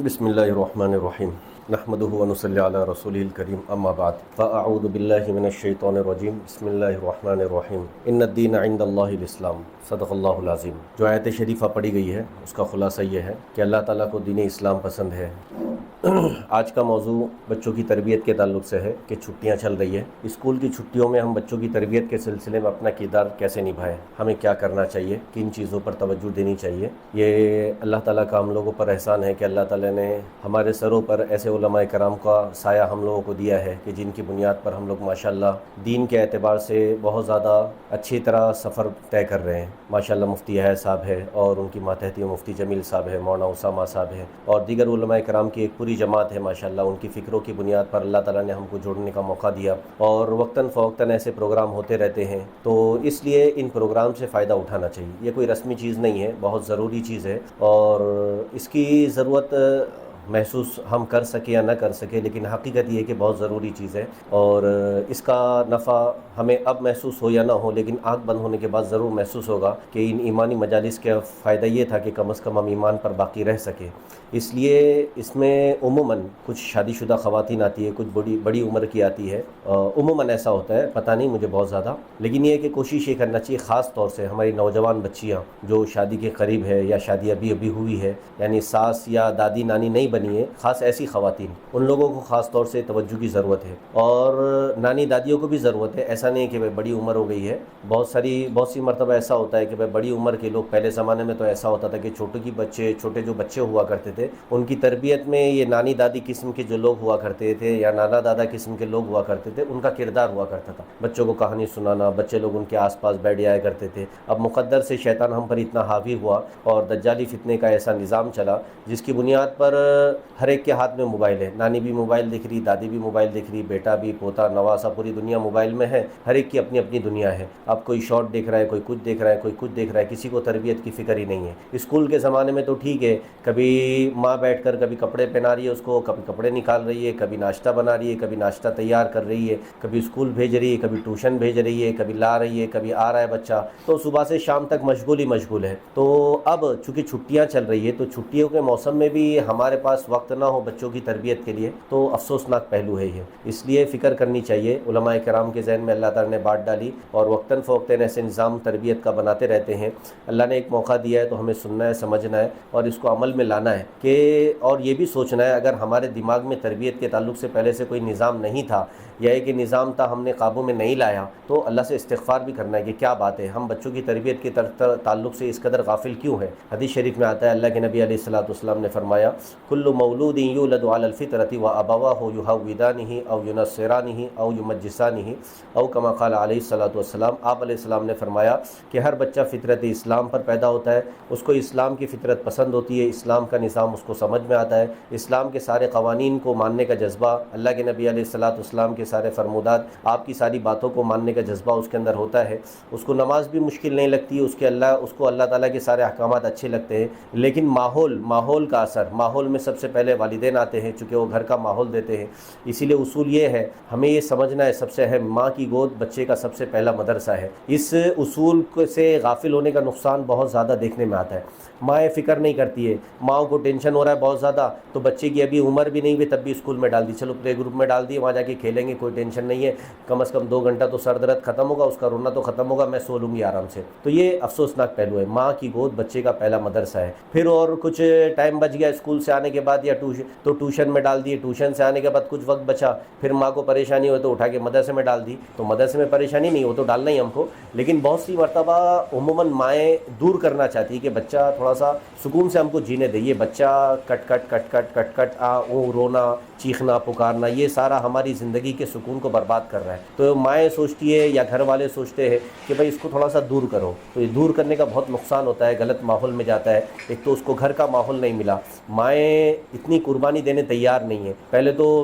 بسم اللہ الرحمن الرحیم نحمدہ ونصلی علی رسولہ الکریم اما بعد فاعوذ باللہ من الشیطان الرجیم بسم اللہ الرحمن الرحیم ان الدین عند اللہ الاسلام صدق اللہ العظیم۔ جو آیت شریفہ پڑھی گئی ہے اس کا خلاصہ یہ ہے کہ اللہ تعالیٰ کو دین اسلام پسند ہے۔ آج کا موضوع بچوں کی تربیت کے تعلق سے ہے کہ چھٹیاں چل رہی ہے، اسکول کی چھٹیوں میں ہم بچوں کی تربیت کے سلسلے میں اپنا کردار کیسے نبھائیں، ہمیں کیا کرنا چاہیے، کن چیزوں پر توجہ دینی چاہیے۔ یہ اللہ تعالیٰ کا ہم لوگوں پر احسان ہے کہ اللہ تعالیٰ نے ہمارے سروں پر ایسے علماء کرام کا سایہ ہم لوگوں کو دیا ہے کہ جن کی بنیاد پر ہم لوگ ماشاءاللہ دین کے اعتبار سے بہت زیادہ اچھی طرح سفر طے کر رہے ہیں۔ ماشاءاللہ مفتی حیات صاحب ہے اور ان کی ماتحتی مفتی جمیل صاحب ہے، مولانا اسامہ صاحب ہے اور دیگر علماء کرام کی ایک پوری جماعت ہے ماشاءاللہ۔ ان کی فکروں کی بنیاد پر اللہ تعالیٰ نے ہم کو جوڑنے کا موقع دیا اور وقتاً فوقتاً ایسے پروگرام ہوتے رہتے ہیں، تو اس لیے ان پروگرام سے فائدہ اٹھانا چاہیے۔ یہ کوئی رسمی چیز نہیں ہے، بہت ضروری چیز ہے اور اس کی ضرورت محسوس ہم کر سکے یا نہ کر سکے، لیکن حقیقت یہ ہے کہ بہت ضروری چیز ہے اور اس کا نفع ہمیں اب محسوس ہو یا نہ ہو، لیکن آنکھ بند ہونے کے بعد ضرور محسوس ہوگا کہ ان ایمانی مجالس کا فائدہ یہ تھا کہ کم از کم ہم ایمان پر باقی رہ سکیں۔ اس لیے اس میں عموماً کچھ شادی شدہ خواتین آتی ہے، کچھ بڑی عمر کی آتی ہے، عموماً ایسا ہوتا ہے، پتہ نہیں مجھے بہت زیادہ، لیکن یہ ہے کہ کوشش یہ کرنا چاہیے خاص طور سے ہماری نوجوان بچیاں جو شادی کے قریب ہے یا شادی ابھی ہوئی ہے، یعنی ساس یا دادی نانی نہیں بنی ہے، خاص ایسی خواتین، ان لوگوں کو خاص طور سے توجہ کی ضرورت ہے اور نانی دادیوں کو بھی ضرورت ہے۔ ایسا نہیں کہ بڑی عمر ہو گئی ہے، بہت سی مرتبہ ایسا ہوتا ہے کہ بڑی عمر کے لوگ، پہلے زمانے میں تو ایسا ہوتا تھا کہ چھوٹے جو بچے ہوا کرتے تھے ان کی تربیت میں یہ نانی دادی قسم کے جو لوگ ہوا کرتے تھے یا نانا دادا قسم کے لوگ ہوا کرتے تھے، ان کا کردار ہوا کرتا تھا، بچوں کو کہانی سنانا، بچے لوگ ان کے آس پاس بیٹھ جایا کرتے تھے۔ اب مقدر سے شیطان ہم پر اتنا حاوی ہوا اور دجالی فتنے کا ایسا نظام چلا جس کی بنیاد پر ہر ایک کے ہاتھ میں موبائل ہے، نانی بھی موبائل دیکھ رہی، دادی بھی موبائل دیکھ رہی، بیٹا بھی، پوتا، نواسا، پوری دنیا موبائل میں ہے، ہر ایک کی اپنی اپنی دنیا ہے۔ اب کوئی شارٹ دیکھ رہا ہے، کوئی کچھ دیکھ رہا ہے، کوئی کچھ دیکھ رہا ہے، کسی کو تربیت کی فکر ہی نہیں ہے۔ اسکول کے زمانے میں تو ٹھیک ہے، کبھی ماں بیٹھ کر کبھی کپڑے پہنا رہی ہے اس کو، کبھی کپڑے نکال رہی ہے، کبھی ناشتہ بنا رہی ہے، کبھی ناشتہ تیار کر رہی ہے، کبھی اسکول بھیج رہی ہے، کبھی ٹیوشن بھیج رہی ہے، کبھی لا رہی ہے، کبھی آ رہا ہے بچہ، تو صبح سے شام تک مشغول ہی مشغول ہے۔ تو اب چونکہ چھٹیاں چل رہی ہے تو چھٹیوں کے موسم میں بھی ہمارے پاس وقت نہ ہو بچوں کی تربیت کے لیے تو افسوسناک پہلو ہے یہ۔ اس لیے فکر کرنی چاہیے، علماء کرام کے ذہن میں اللہ تعالیٰ نے بات ڈالی اور وقتاً فوقتاً ایسے نظام تربیت کا بناتے رہتے ہیں۔ اللہ نے ایک موقع دیا ہے تو ہمیں سننا ہے، سمجھنا ہے اور اس کو عمل میں لانا ہے کہ، اور یہ بھی سوچنا ہے اگر ہمارے دماغ میں تربیت کے تعلق سے پہلے سے کوئی نظام نہیں تھا یا ایک نظام تھا ہم نے قابو میں نہیں لایا تو اللہ سے استغفار بھی کرنا ہے کہ کیا بات ہے، ہم بچوں کی تربیت کے تعلق سے اس قدر غافل کیوں ہیں۔ حدیث شریف میں آتا ہے، اللہ کے نبی علیہ الصلوۃ والسلام نے فرمایا، کل مولود یولد علی الفطرۃ وابواہ یہودانہ او ینصرانہ او یمجسانہ او کما قال علیہ الصلوۃ والسلام۔ آپ علیہ السلام نے فرمایا کہ ہر بچہ فطرت اسلام پر پیدا ہوتا ہے، اس کو اسلام کی فطرت پسند ہوتی ہے، اسلام کا نظام اس کو سمجھ میں آتا ہے، اسلام کے سارے قوانین کو ماننے کا جذبہ، اللہ کے نبی علیہ الصلوۃ والسلام کے سارے فرمودات، آپ کی ساری باتوں کو ماننے کا جذبہ اس کے اندر ہوتا ہے، اس کو نماز بھی مشکل نہیں لگتی، اس کو اللہ تعالیٰ کے سارے احکامات اچھے لگتے ہیں، لیکن ماحول کا اثر، ماحول میں سب سے پہلے والدین آتے ہیں چونکہ وہ گھر کا ماحول دیتے ہیں۔ اسی لیے اصول یہ ہے، ہمیں یہ سمجھنا ہے سب سے اہم، ماں کی گود بچے کا سب سے پہلا مدرسہ ہے۔ اس اصول سے غافل ہونے کا نقصان بہت زیادہ دیکھنے میں آتا ہے۔ مائیں فکر نہیں کرتی ہے، ماؤں کو ٹینشن ہو رہا ہے بہت زیادہ تو بچے کی ابھی عمر بھی نہیں ہوئی تب بھی اسکول میں ڈال دی، چلو پلے گروپ میں ڈال دی، وہاں جا کے کھیلیں گے، کوئی ٹینشن نہیں ہے، کم از کم 2 گھنٹہ تو سر درد ختم ہوگا، اس کا رونا تو ختم ہوگا، میں سو لوں گی آرام سے۔ تو یہ افسوسناک پہلو ہے، ماں کی گود بچے کا پہلا مدرسہ ہے۔ پھر اور کچھ ٹائم بچ گیا اسکول سے آنے کے بعد یا ٹیوشن میں ڈال دیے، ٹیوشن سے آنے کے بعد کچھ وقت بچا، پھر ماں کو پریشانی ہوئی تو اٹھا کے مدرسے میں ڈال دی، تو مدرسے میں پریشانی نہیں ہو تو ڈالنا ہی ہم کو، لیکن بہت سی مرتبہ عموماً مائیں دور کرنا چاہتی ہے کہ بچہ تھوڑا سا سکون سے ہم کو جینے دے، یہ بچہ کٹ رونا، چیخنا، پکارنا، یہ سارا ہماری زندگی کے سکون کو برباد کر رہا ہے۔ تو مائیں سوچتی ہے یا گھر والے سوچتے ہیں کہ بھائی اس کو تھوڑا سا دور کرو، تو یہ دور کرنے کا بہت نقصان ہوتا ہے، غلط ماحول میں جاتا ہے، ایک تو اس کو گھر کا ماحول نہیں ملا، مائیں اتنی قربانی دینے تیار نہیں ہیں۔ پہلے تو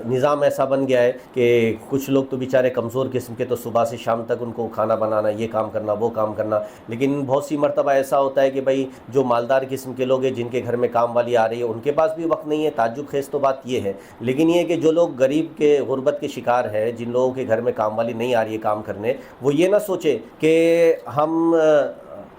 نظام ایسا بن گیا ہے کہ کچھ لوگ تو بیچارے کمزور قسم کے، تو صبح سے شام تک ان کو کھانا بنانا، یہ کام کرنا، وہ کام کرنا، لیکن بہت سی مرتبہ ایسا ہوتا ہے کہ بھائی جو مالدار قسم کے لوگ ہیں جن کے گھر میں کام والی آ رہی ہے ان کے پاس بھی وقت نہیں ہے۔ تعجب خیز تو بات یہ ہے، لیکن یہ کہ جو لوگ غریب کے غربت کے شکار ہے، جن لوگوں کے گھر میں کام والی نہیں آ رہی ہے کام کرنے، وہ یہ نہ سوچے کہ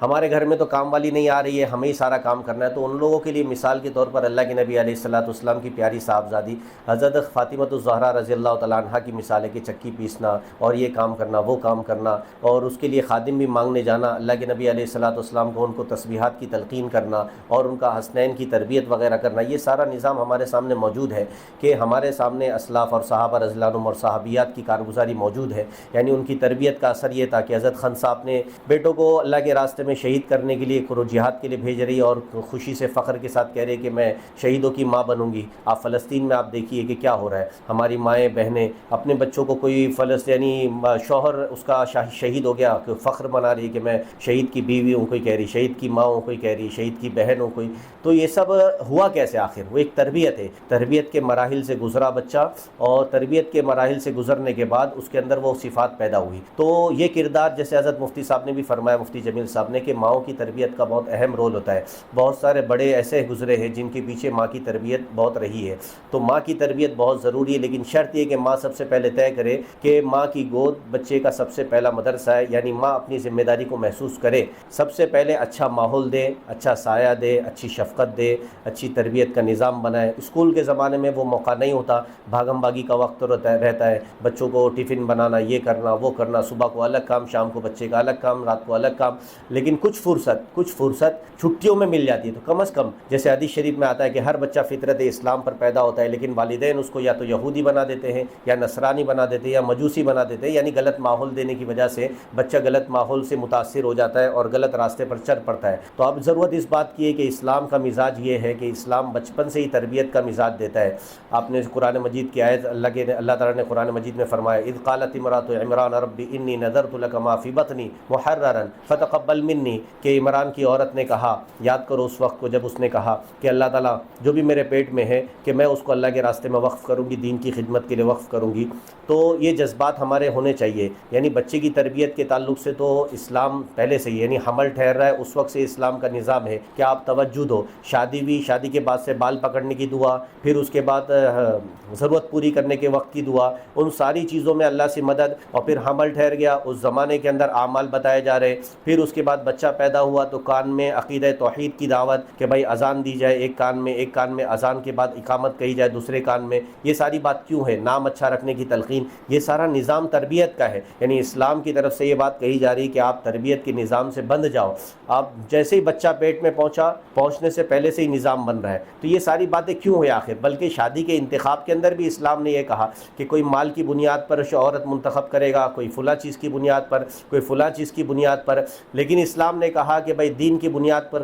ہمارے گھر میں تو کام والی نہیں آ رہی ہے، ہمیں ہی سارا کام کرنا ہے۔ تو ان لوگوں کے لیے مثال کے طور پر اللہ کے نبی علیہ الصلوۃ والسلام کی پیاری صاحبزادی حضرت فاطمۃ الزہرا رضی اللہ تعالیٰ عنہا کی مثال ہے کہ چکی پیسنا اور یہ کام کرنا وہ کام کرنا، اور اس کے لیے خادم بھی مانگنے جانا، اللہ کے نبی علیہ الصلوۃ والسلام کو ان کو تسبیحات کی تلقین کرنا اور ان کا حسنین کی تربیت وغیرہ کرنا، یہ سارا نظام ہمارے سامنے موجود ہے کہ ہمارے سامنے اسلاف اور صحابہ رضی اللہ عنہم اور صحابیات کی کارگزاری موجود ہے۔ یعنی ان کی تربیت کا اثر یہ تھا کہ حضرت خنسا اپنے بیٹوں کو اللہ کے راستے میں شہید کرنے کے لیے جہاد کے لیے بھیج رہی اور خوشی سے فخر کے ساتھ کہہ رہے کہ میں شہیدوں کی ماں بنوں گی۔ آپ فلسطین میں آپ دیکھیے کہ کیا ہو رہا ہے، ہماری مائیں بہنیں اپنے بچوں کو، کوئی فلسطینی شوہر اس کا شہید ہو گیا کہ فخر منا رہی ہے کہ میں شہید کی بیوی ہوں، کوئی کہہ رہی شہید کی ماں ہوں، کوئی کہہ رہی شہید کی بہن ہوں کوئی۔ تو یہ سب ہوا کیسے؟ آخر وہ ایک تربیت ہے، تربیت کے مراحل سے گزرا بچہ، اور تربیت کے مراحل سے گزرنے کے بعد اس کے اندر وہ صفات پیدا ہوئی۔ تو یہ کردار، جیسے حضرت مفتی صاحب نے بھی فرمایا، مفتی جمیل صاحب نے، کہ ماؤں کی تربیت کا بہت اہم رول ہوتا ہے۔ بہت سارے بڑے ایسے گزرے ہیں جن کے پیچھے ماں کی تربیت بہت رہی ہے۔ تو ماں کی تربیت بہت ضروری ہے، لیکن شرط یہ کہ ماں سب سے پہلے طے کرے کہ ماں کی گود بچے کا سب سے پہلا مدرسہ ہے، یعنی ماں اپنی ذمہ داری کو محسوس کرے، سب سے پہلے اچھا ماحول دے، اچھا سایہ دے، اچھی شفقت دے، اچھی تربیت کا نظام بنائے۔ اسکول کے زمانے میں وہ موقع نہیں ہوتا، بھاگم بھاگی کا وقت رہتا ہے، بچوں کو ٹفن بنانا، یہ کرنا وہ کرنا، صبح کو الگ کام، شام کو بچے کا الگ کام، رات کو الگ کام، لیکن کچھ فرصت چھٹیوں میں مل جاتی ہے۔ تو کم از کم جیسے حدیث شریف میں آتا ہے کہ ہر بچہ فطرت اسلام پر پیدا ہوتا ہے، لیکن والدین اس کو یا تو یہودی بنا دیتے ہیں، یا نصرانی بنا دیتے ہیں، یا مجوسی بنا دیتے ہیں، یعنی غلط ماحول دینے کی وجہ سے بچہ غلط ماحول سے متاثر ہو جاتا ہے اور غلط راستے پر چل پڑتا ہے۔ تو اب ضرورت اس بات کی ہے کہ اسلام کا مزاج یہ ہے کہ اسلام بچپن سے ہی تربیت کا مزاج دیتا ہے۔ آپ نے قرآن مجید کی آیت، اللہ تعالیٰ نے قرآن مجید میں فرمایا، اذ قالت امرأة عمران رب انی نذرت لک ما فی بطنی محررا فتقبل منی، کہ عمران کی عورت نے کہا، یاد کرو اس وقت کو جب اس نے کہا کہ اللہ تعالیٰ جو بھی میرے پیٹ میں ہے کہ میں اس کو اللہ کے راستے میں وقف کروں گی، دین کی خدمت کے لیے وقف کروں گی۔ تو یہ جذبات ہمارے ہونے چاہیے۔ یعنی بچے کی تربیت کے تعلق سے تو اسلام پہلے سے ہی، یعنی حمل ٹھہر رہا ہے اس وقت سے اسلام کا نظام ہے کہ آپ توجہ دو۔ شادی بھی، شادی کے بعد سے بال پکڑنے کی دعا، پھر اس کے بعد ضرورت پوری کرنے کے وقت کی دعا، ان ساری چیزوں میں اللہ سے مدد، اور پھر حمل ٹھہر گیا، اس زمانے کے اندر اعمال بتائے جا رہے، پھر اس کے بعد بچہ پیدا ہوا تو کان میں عقیدہ توحید کی دعوت کہ بھائی اذان دی جائے ایک کان میں اذان کے بعد اقامت کہی جائے دوسرے کان میں۔ یہ ساری بات کیوں ہے؟ نام اچھا رکھنے کی تلقین، یہ سارا نظام تربیت کا ہے۔ یعنی اسلام کی طرف سے یہ بات کہی جا رہی کہ آپ تربیت کے نظام سے بندھ جاؤ۔ آپ جیسے ہی بچہ پیٹ میں پہنچنے سے پہلے سے ہی نظام بن رہا ہے۔ تو یہ ساری باتیں کیوں ہیں آخر؟ بلکہ شادی کے انتخاب کے اندر بھی اسلام نے یہ کہا کہ کوئی مال کی بنیاد پر عورت منتخب کرے گا، کوئی فلاں چیز کی بنیاد پر، کوئی فلاں چیز کی بنیاد پر، لیکن اسلام نے کہا کہ بھائی دین کی بنیاد پر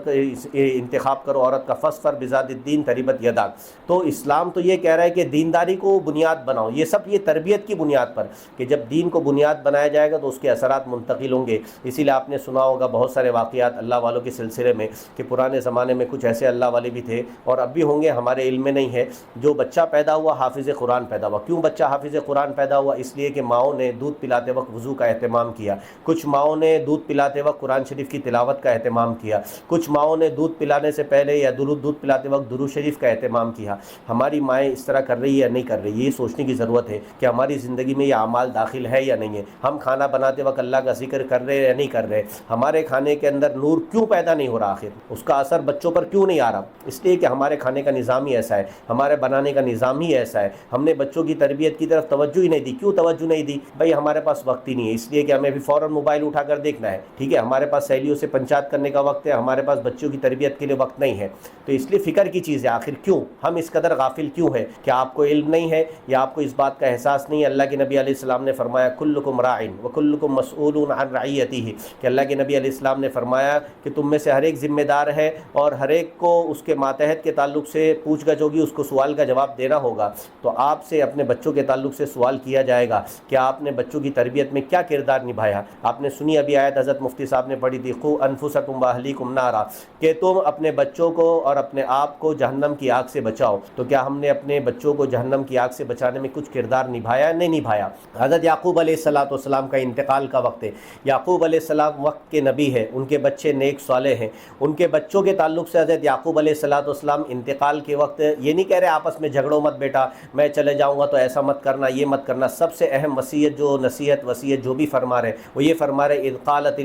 انتخاب کرو عورت کا، فاظفر بذات الدین تربت یداک۔ تو اسلام تو یہ کہہ رہا ہے کہ دینداری کو بنیاد بناؤ، یہ سب یہ تربیت کی بنیاد پر، کہ جب دین کو بنیاد بنایا جائے گا تو اس کے اثرات منتقل ہوں گے۔ اسی لیے آپ نے سنا ہوگا بہت سارے واقعات اللہ والوں کے سلسلے میں کہ پرانے زمانے میں کچھ ایسے اللہ والے بھی تھے اور اب بھی ہوں گے، ہمارے علم میں نہیں ہے، جو بچہ پیدا ہوا حافظ قرآن پیدا ہوا۔ کیوں بچہ حافظ قرآن پیدا ہوا؟ اس لیے کہ ماؤں نے دودھ پلاتے وقت وضو کا اہتمام کیا، کچھ ماؤں نے دودھ پلاتے وقت قرآن شریف کی تلاوت کا اہتمام کیا، کچھ ماؤں نے دودھ پلانے سے پہلے یا دودھ پلاتے وقت درود شریف کا اہتمام کیا۔ ہماری مائیں اس طرح کر رہی ہے یا نہیں کر رہی، یہ سوچنے کی ضرورت ہے کہ ہماری زندگی میں یہ اعمال داخل ہے یا نہیں ہے۔ ہم کھانا بناتے وقت اللہ کا ذکر کر رہے ہیں یا نہیں کر رہے، ہمارے کھانے کے اندر نور کیوں پیدا نہیں ہو رہا، آخر اس کا اثر بچوں پر کیوں نہیں آ رہا؟ اس لیے کہ ہمارے کھانے کا نظام ہی ایسا ہے، ہمارے بنانے کا نظام ہی ایسا ہے۔ ہم نے بچوں کی تربیت کی طرف توجہ ہی نہیں دی۔ کیوں توجہ نہیں دی؟ بھائی ہمارے پاس وقت ہی نہیں ہے، اس لیے کہ ہمیں بھی فوراً موبائل اٹھا کر دیکھنا ہے، ٹھیک ہے، ہمارے پاس سہیلیوں سے پنچات کرنے کا وقت ہے، ہمارے پاس بچوں کی تربیت کے لیے وقت نہیں ہے۔ تو اس لیے فکر کی چیز ہے، آخر کیوں ہم اس قدر غافل کیوں ہے؟ کہ آپ کو علم نہیں ہے یا آپ کو اس بات کا احساس نہیں ہے؟ اللہ کے نبی علیہ السلام نے فرمایا کلکم راعٍ وکلکم مسئول عن رعیتہ، کہ اللہ کے نبی علیہ السلام نے فرمایا کہ تم میں سے ہر ایک ذمہ دار ہے اور ہر ایک کو اس کے ماتحت کے تعلق سے پوچھ گچھ ہوگی، اس کو سوال کا جواب دینا ہوگا۔ تو آپ سے اپنے بچوں کے تعلق سے سوال کیا جائے گا کہ آپ نے بچوں کی تربیت میں کیا کردار نبھایا۔ آپ نے سنی ابھی آیت حضرت مفتی صاحب نے پڑھی تھی، قوا انفسکم واہلیکم نارا، کہ تم اپنے بچوں کو اور اپنے آپ کو جہنم کی آگ سے بچاؤ۔ تو کیا ہم نے اپنے بچوں کو جہنم کی آگ سے بچانے میں کچھ کردار نبھایا؟ نہیں نبھایا۔ حضرت یعقوب علیہ السلام کا انتقال کا وقت ہے، یعقوب علیہ السلام وقت کے نبی ہے، ان کے بچے نیک صالح ہیں، ان کے بچوں کے تعلق سے حضرت یعقوب علیہ السلام انتقال کے وقت یہ نہیں کہہ رہے آپس میں جھگڑو مت بیٹا، میں چلے جاؤں گا تو ایسا مت کرنا، یہ مت کرنا۔ سب سے اہم وصیت جو بھی فرما رہے وہ یہ فرما رہے اذ قالت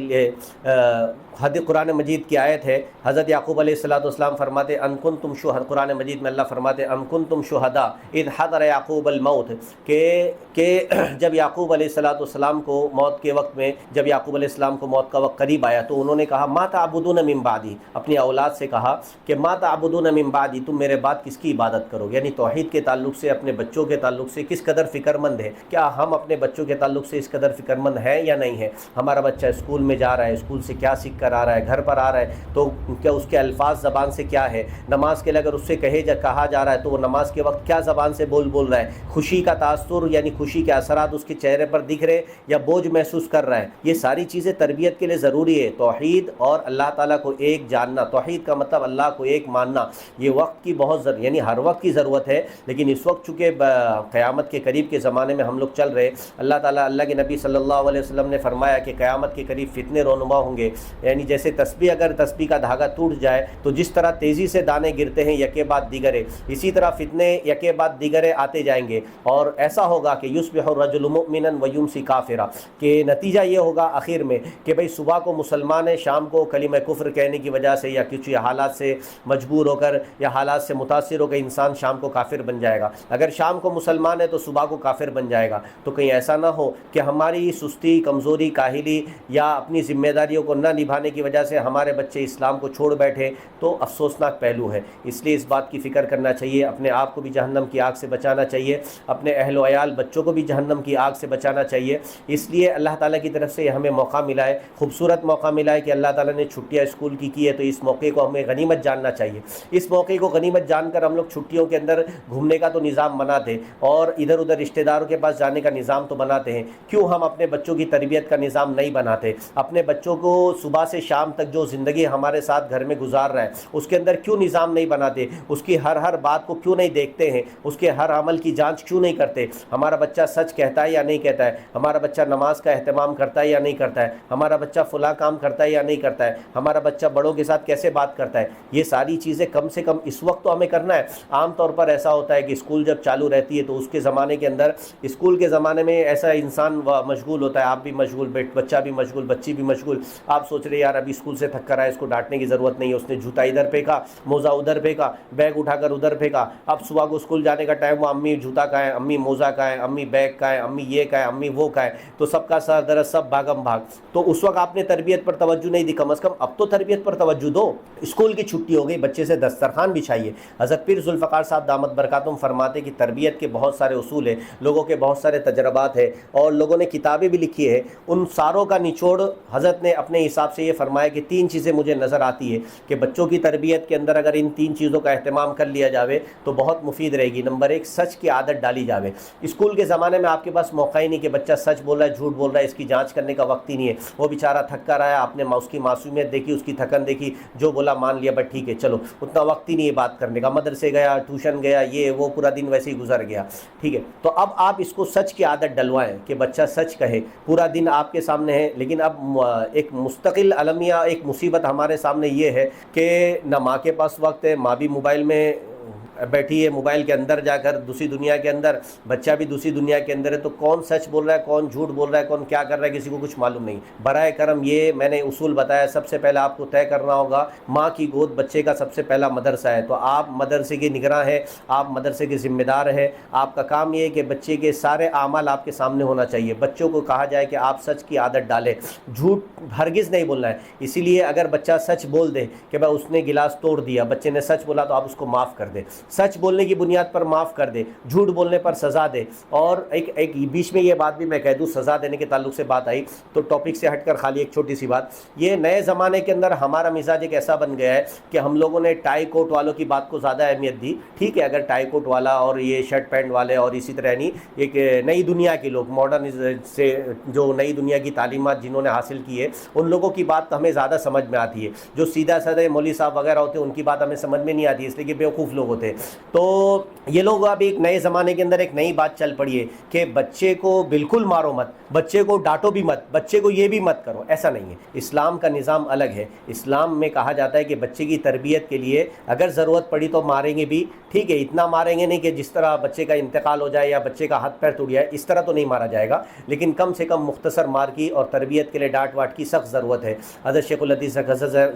قرآن مجید کی آیت ہے، حضرت یعقوب علیہ السلام فرماتے ان کنتم شہداء، قرآن مجید میں اللہ فرماتے ان کنتم شہداء اذ حضر یعقوب الموت، کہ جب یعقوب علیہ السلام کو موت کے وقت میں، جب یعقوب علیہ السلام کو موت کا وقت قریب آیا تو انہوں نے کہا ما تعبدون من بعدی، اپنی اولاد سے کہا کہ ما تعبدون من بعدی، تم میرے بعد کس کی عبادت کرو گے؟ یعنی توحید کے تعلق سے، اپنے بچوں کے تعلق سے کس قدر فکر مند ہے، کیا ہم اپنے بچوں کے تعلق سے اس قدر فکر مند ہیں یا نہیں ہے؟ ہمارا بچہ اسکول میں جا رہا ہے، اسکول سے کیا سیکھ کر آ رہا ہے، گھر پر آ رہا ہے تو کیا اس کے الفاظ زبان سے کیا ہے؟ نماز کے لیے اگر اس سے کہا جا رہا ہے تو وہ نماز کے وقت کیا زبان سے بول رہا ہے؟ خوشی کا تاثر یعنی خوشی کے اثرات اس کے چہرے پر دکھ رہے یا بوجھ محسوس کر رہا ہے؟ یہ ساری چیزیں تربیت کے لیے ضروری ہے۔ توحید اور اللہ تعالیٰ کو ایک جاننا، توحید کا مطلب اللہ کو ایک ماننا، یہ وقت کی بہت یعنی ہر وقت کی ضرورت ہے، لیکن اس وقت چونکہ قیامت کے قریب کے زمانے میں ہم لوگ چل رہے، اللہ تعالیٰ، اللہ کے نبی صلی اللہ علیہ وسلم نے فرمایا کہ قیامت کے قریب فتنے رونما ہوں گے، یعنی جیسے اگر تسبیح کا دھاگا ٹوٹ جائے تو جس طرح تیزی سے دانے گرتے ہیں یکے بعد دیگرے، اسی طرح فتنے یکے بعد دیگرے آتے جائیں گے، اور ایسا ہوگا کہ یصبح الرجل مؤمنا ویمسی کافرا، کہ نتیجہ یہ ہوگا آخر میں کہ بھئی صبح کو مسلمان ہے، شام کو کلمہ کفر کہنے کی وجہ سے یا کچھ حالات سے مجبور ہو کر یا حالات سے متاثر ہو کر انسان شام کو کافر بن جائے گا، اگر شام کو مسلمان ہے تو صبح کو کافر بن جائے گا۔ تو کہیں ایسا نہ ہو کہ ہماری سستی، کمزوری، کاہلی یا اپنی ذمہ داریوں کو نہ نبھانے کی وجہ سے ہمارے بچے اسلام کو چھوڑ بیٹھے، تو افسوسناک پہلو ہے۔ اس لیے اس بات کی فکر کرنا چاہیے، اپنے آپ کو بھی جہنم کی آگ سے بچانا چاہیے، اپنے اہل و عیال بچوں کو بھی جہنم کی آگ سے بچانا چاہیے۔ اس لیے اللہ تعالیٰ کی طرف سے ہمیں موقع ملا ہے، خوبصورت موقع ملا ہے کہ اللہ تعالیٰ نے چھٹیاں اسکول کی ہے، تو اس موقع کو ہمیں غنیمت جاننا چاہیے۔ اس موقع کو غنیمت جان کر ہم لوگ چھٹیوں کے اندر گھومنے کا تو نظام بناتے اور ادھر ادھر رشتہ داروں کے پاس جانے کا نظام تو بناتے ہیں، کیوں ہم اپنے بچوں کی تربیت کا نظام نہیں بناتے؟ اپنے بچوں کو صبح سے شام تک جو زندگی ہمارے ساتھ گھر میں گزار رہا ہے اس کے اندر کیوں نظام نہیں بناتے؟ اس کی ہر بات کو کیوں نہیں دیکھتے ہیں؟ اس کے ہر عمل کی جانچ کیوں نہیں کرتے؟ ہمارا بچہ سچ کہتا ہے یا نہیں کہتا ہے؟ ہمارا بچہ نماز کا اہتمام کرتا ہے یا نہیں کرتا ہے؟ ہمارا بچہ فلاں کام کرتا ہے یا نہیں کرتا ہے؟ ہمارا بچہ بڑوں کے ساتھ کیسے بات کرتا ہے؟ یہ ساری چیزیں کم سے کم اس وقت تو ہمیں کرنا ہے۔ عام طور پر ایسا ہوتا ہے کہ اسکول جب چالو رہتی ہے تو اس کے زمانے کے اندر، اسکول کے زمانے میں ایسا انسان مشغول ہوتا ہے، آپ بھی مشغول، بچہ بھی مشغول، بچی بھی مشغول، آپ سوچ رہے یار ابھی اسکول سے تھک کر آئے، اس کو ڈانٹنے کی ضرورت نہیں ہے، اس نے جوتا ادھر پھینکا، موزہ ادھر پھینکا، بیگ اٹھا کر ادھر پھینکا، اب صبح کو اسکول جانے کا ٹائم ہوا، امی جوتا کا ہے، امی موزہ کا ہے، امی بیگ کا ہے، امی یہ کا ہے، امی وہ کا ہے، تو سب کا سر درد، سب بھاگم بھاگ۔ تو اس وقت آپ نے تربیت پر توجہ نہیں دی، کم از کم اب تو تربیت پر توجہ دو۔ اسکول کی چھٹی ہو گئی، بچے سے دسترخوان بچھائیے۔ حضرت پیر ذوالفقار صاحب دامت برکاتہم فرماتے کہ تربیت کے بہت سارے اصول ہیں، لوگوں کے بہت سارے تجربات ہیں اور لوگوں نے کتابیں بھی لکھی ہے، ان ساروں کا نچوڑ حضرت نے اپنے حساب سے یہ فرمایا کہ 3 چیزیں مجھے نظر آتی ہے کہ بچوں کی تربیت کے اندر اگر ان 3 چیزوں کا اہتمام کر لیا جاوے تو بہت مفید رہے گی۔ نمبر 1، سچ کی عادت ڈالی جاوے۔ اسکول کے زمانے میں آپ کے پاس موقع ہی نہیں کہ بچہ سچ بول رہا ہے، جھوٹ بول رہا ہے، اس کی جانچ کرنے کا وقت ہی نہیں ہے۔ وہ بیچارہ تھک کر آیا، آپ نے اس کی معصومیت دیکھی، اس کی تھکن دیکھی، جو بولا مان لیا، بس ٹھیک ہے چلو، اتنا وقت ہی نہیں ہے بات کرنے کا، مدرسے گیا، ٹیوشن گیا، یہ وہ، پورا دن ویسے ہی گزر گیا، ٹھیک ہے۔ تو اب آپ اس کو سچ کی عادت ڈلوائیں کہ بچہ سچ کہے، پورا دن آپ کے سامنے ہے، لیکن اب ایک مستقل المیہ، ایک مصیبت ہمارے سامنے یہ ہے کہ نہ ماں کے پاس وقت ہے، ماں بھی موبائل میں بیٹھی ہے، موبائل کے اندر جا کر دوسری دنیا کے اندر، بچہ بھی دوسری دنیا کے اندر ہے، تو کون سچ بول رہا ہے، کون جھوٹ بول رہا ہے، کون کیا کر رہا ہے، کسی کو کچھ معلوم نہیں۔ برائے کرم یہ میں نے اصول بتایا، سب سے پہلے آپ کو طے کرنا ہوگا، ماں کی گود بچے کا سب سے پہلا مدرسہ ہے، تو آپ مدرسے کے نگراں ہیں، آپ مدرسے کے ذمہ دار ہیں۔ آپ کا کام یہ ہے کہ بچے کے سارے اعمال آپ کے سامنے ہونا چاہیے۔ بچوں کو کہا جائے کہ آپ سچ کی عادت ڈالیں، جھوٹ ہرگز نہیں بولنا ہے۔ اسی لیے اگر بچہ سچ بول دے کہ بھائی اس نے گلاس توڑ دیا، بچے نے سچ بولا، تو آپ اس کو معاف کر دیں، سچ بولنے کی بنیاد پر معاف کر دے، جھوٹ بولنے پر سزا دے۔ اور ایک بیچ میں یہ بات بھی میں کہہ دوں، سزا دینے کے تعلق سے بات آئی تو ٹاپک سے ہٹ کر خالی ایک چھوٹی سی بات، یہ نئے زمانے کے اندر ہمارا مزاج ایک ایسا بن گیا ہے کہ ہم لوگوں نے ٹائی کوٹ والوں کی بات کو زیادہ اہمیت دی۔ ٹھیک ہے، اگر ٹائی کوٹ والا اور یہ شرٹ پینٹ والے اور اسی طرح نہیں، ایک نئی دنیا کے لوگ، ماڈرن سے جو نئی دنیا کی تعلیمات جنہوں نے حاصل کی ہے، ان لوگوں کی بات ہمیں زیادہ سمجھ میں آتی ہے۔ جو سیدھا سادھے مولوی صاحب وغیرہ ہوتے ہیں ان کی بات ہمیں سمجھ میں نہیں آتی، اس لیے کہ بیوقوف لوگ ہوتے ہیں۔ تو یہ لوگ اب ایک نئے زمانے کے اندر ایک نئی بات چل پڑی ہے کہ بچے کو بالکل مارو مت، بچے کو ڈانٹو بھی مت، بچے کو یہ بھی مت کرو. ایسا نہیں ہے، اسلام کا نظام الگ ہے. اسلام میں کہا جاتا ہے کہ بچے کی تربیت کے لیے اگر ضرورت پڑی تو ماریں گے بھی، ٹھیک ہے، اتنا ماریں گے نہیں کہ جس طرح بچے کا انتقال ہو جائے یا بچے کا ہاتھ پیر ٹوٹ جائے، اس طرح تو نہیں مارا جائے گا، لیکن کم سے کم مختصر مار کی اور تربیت کے لیے ڈانٹ واٹ کی سخت ضرورت ہے. حضرت شیخ الحدیث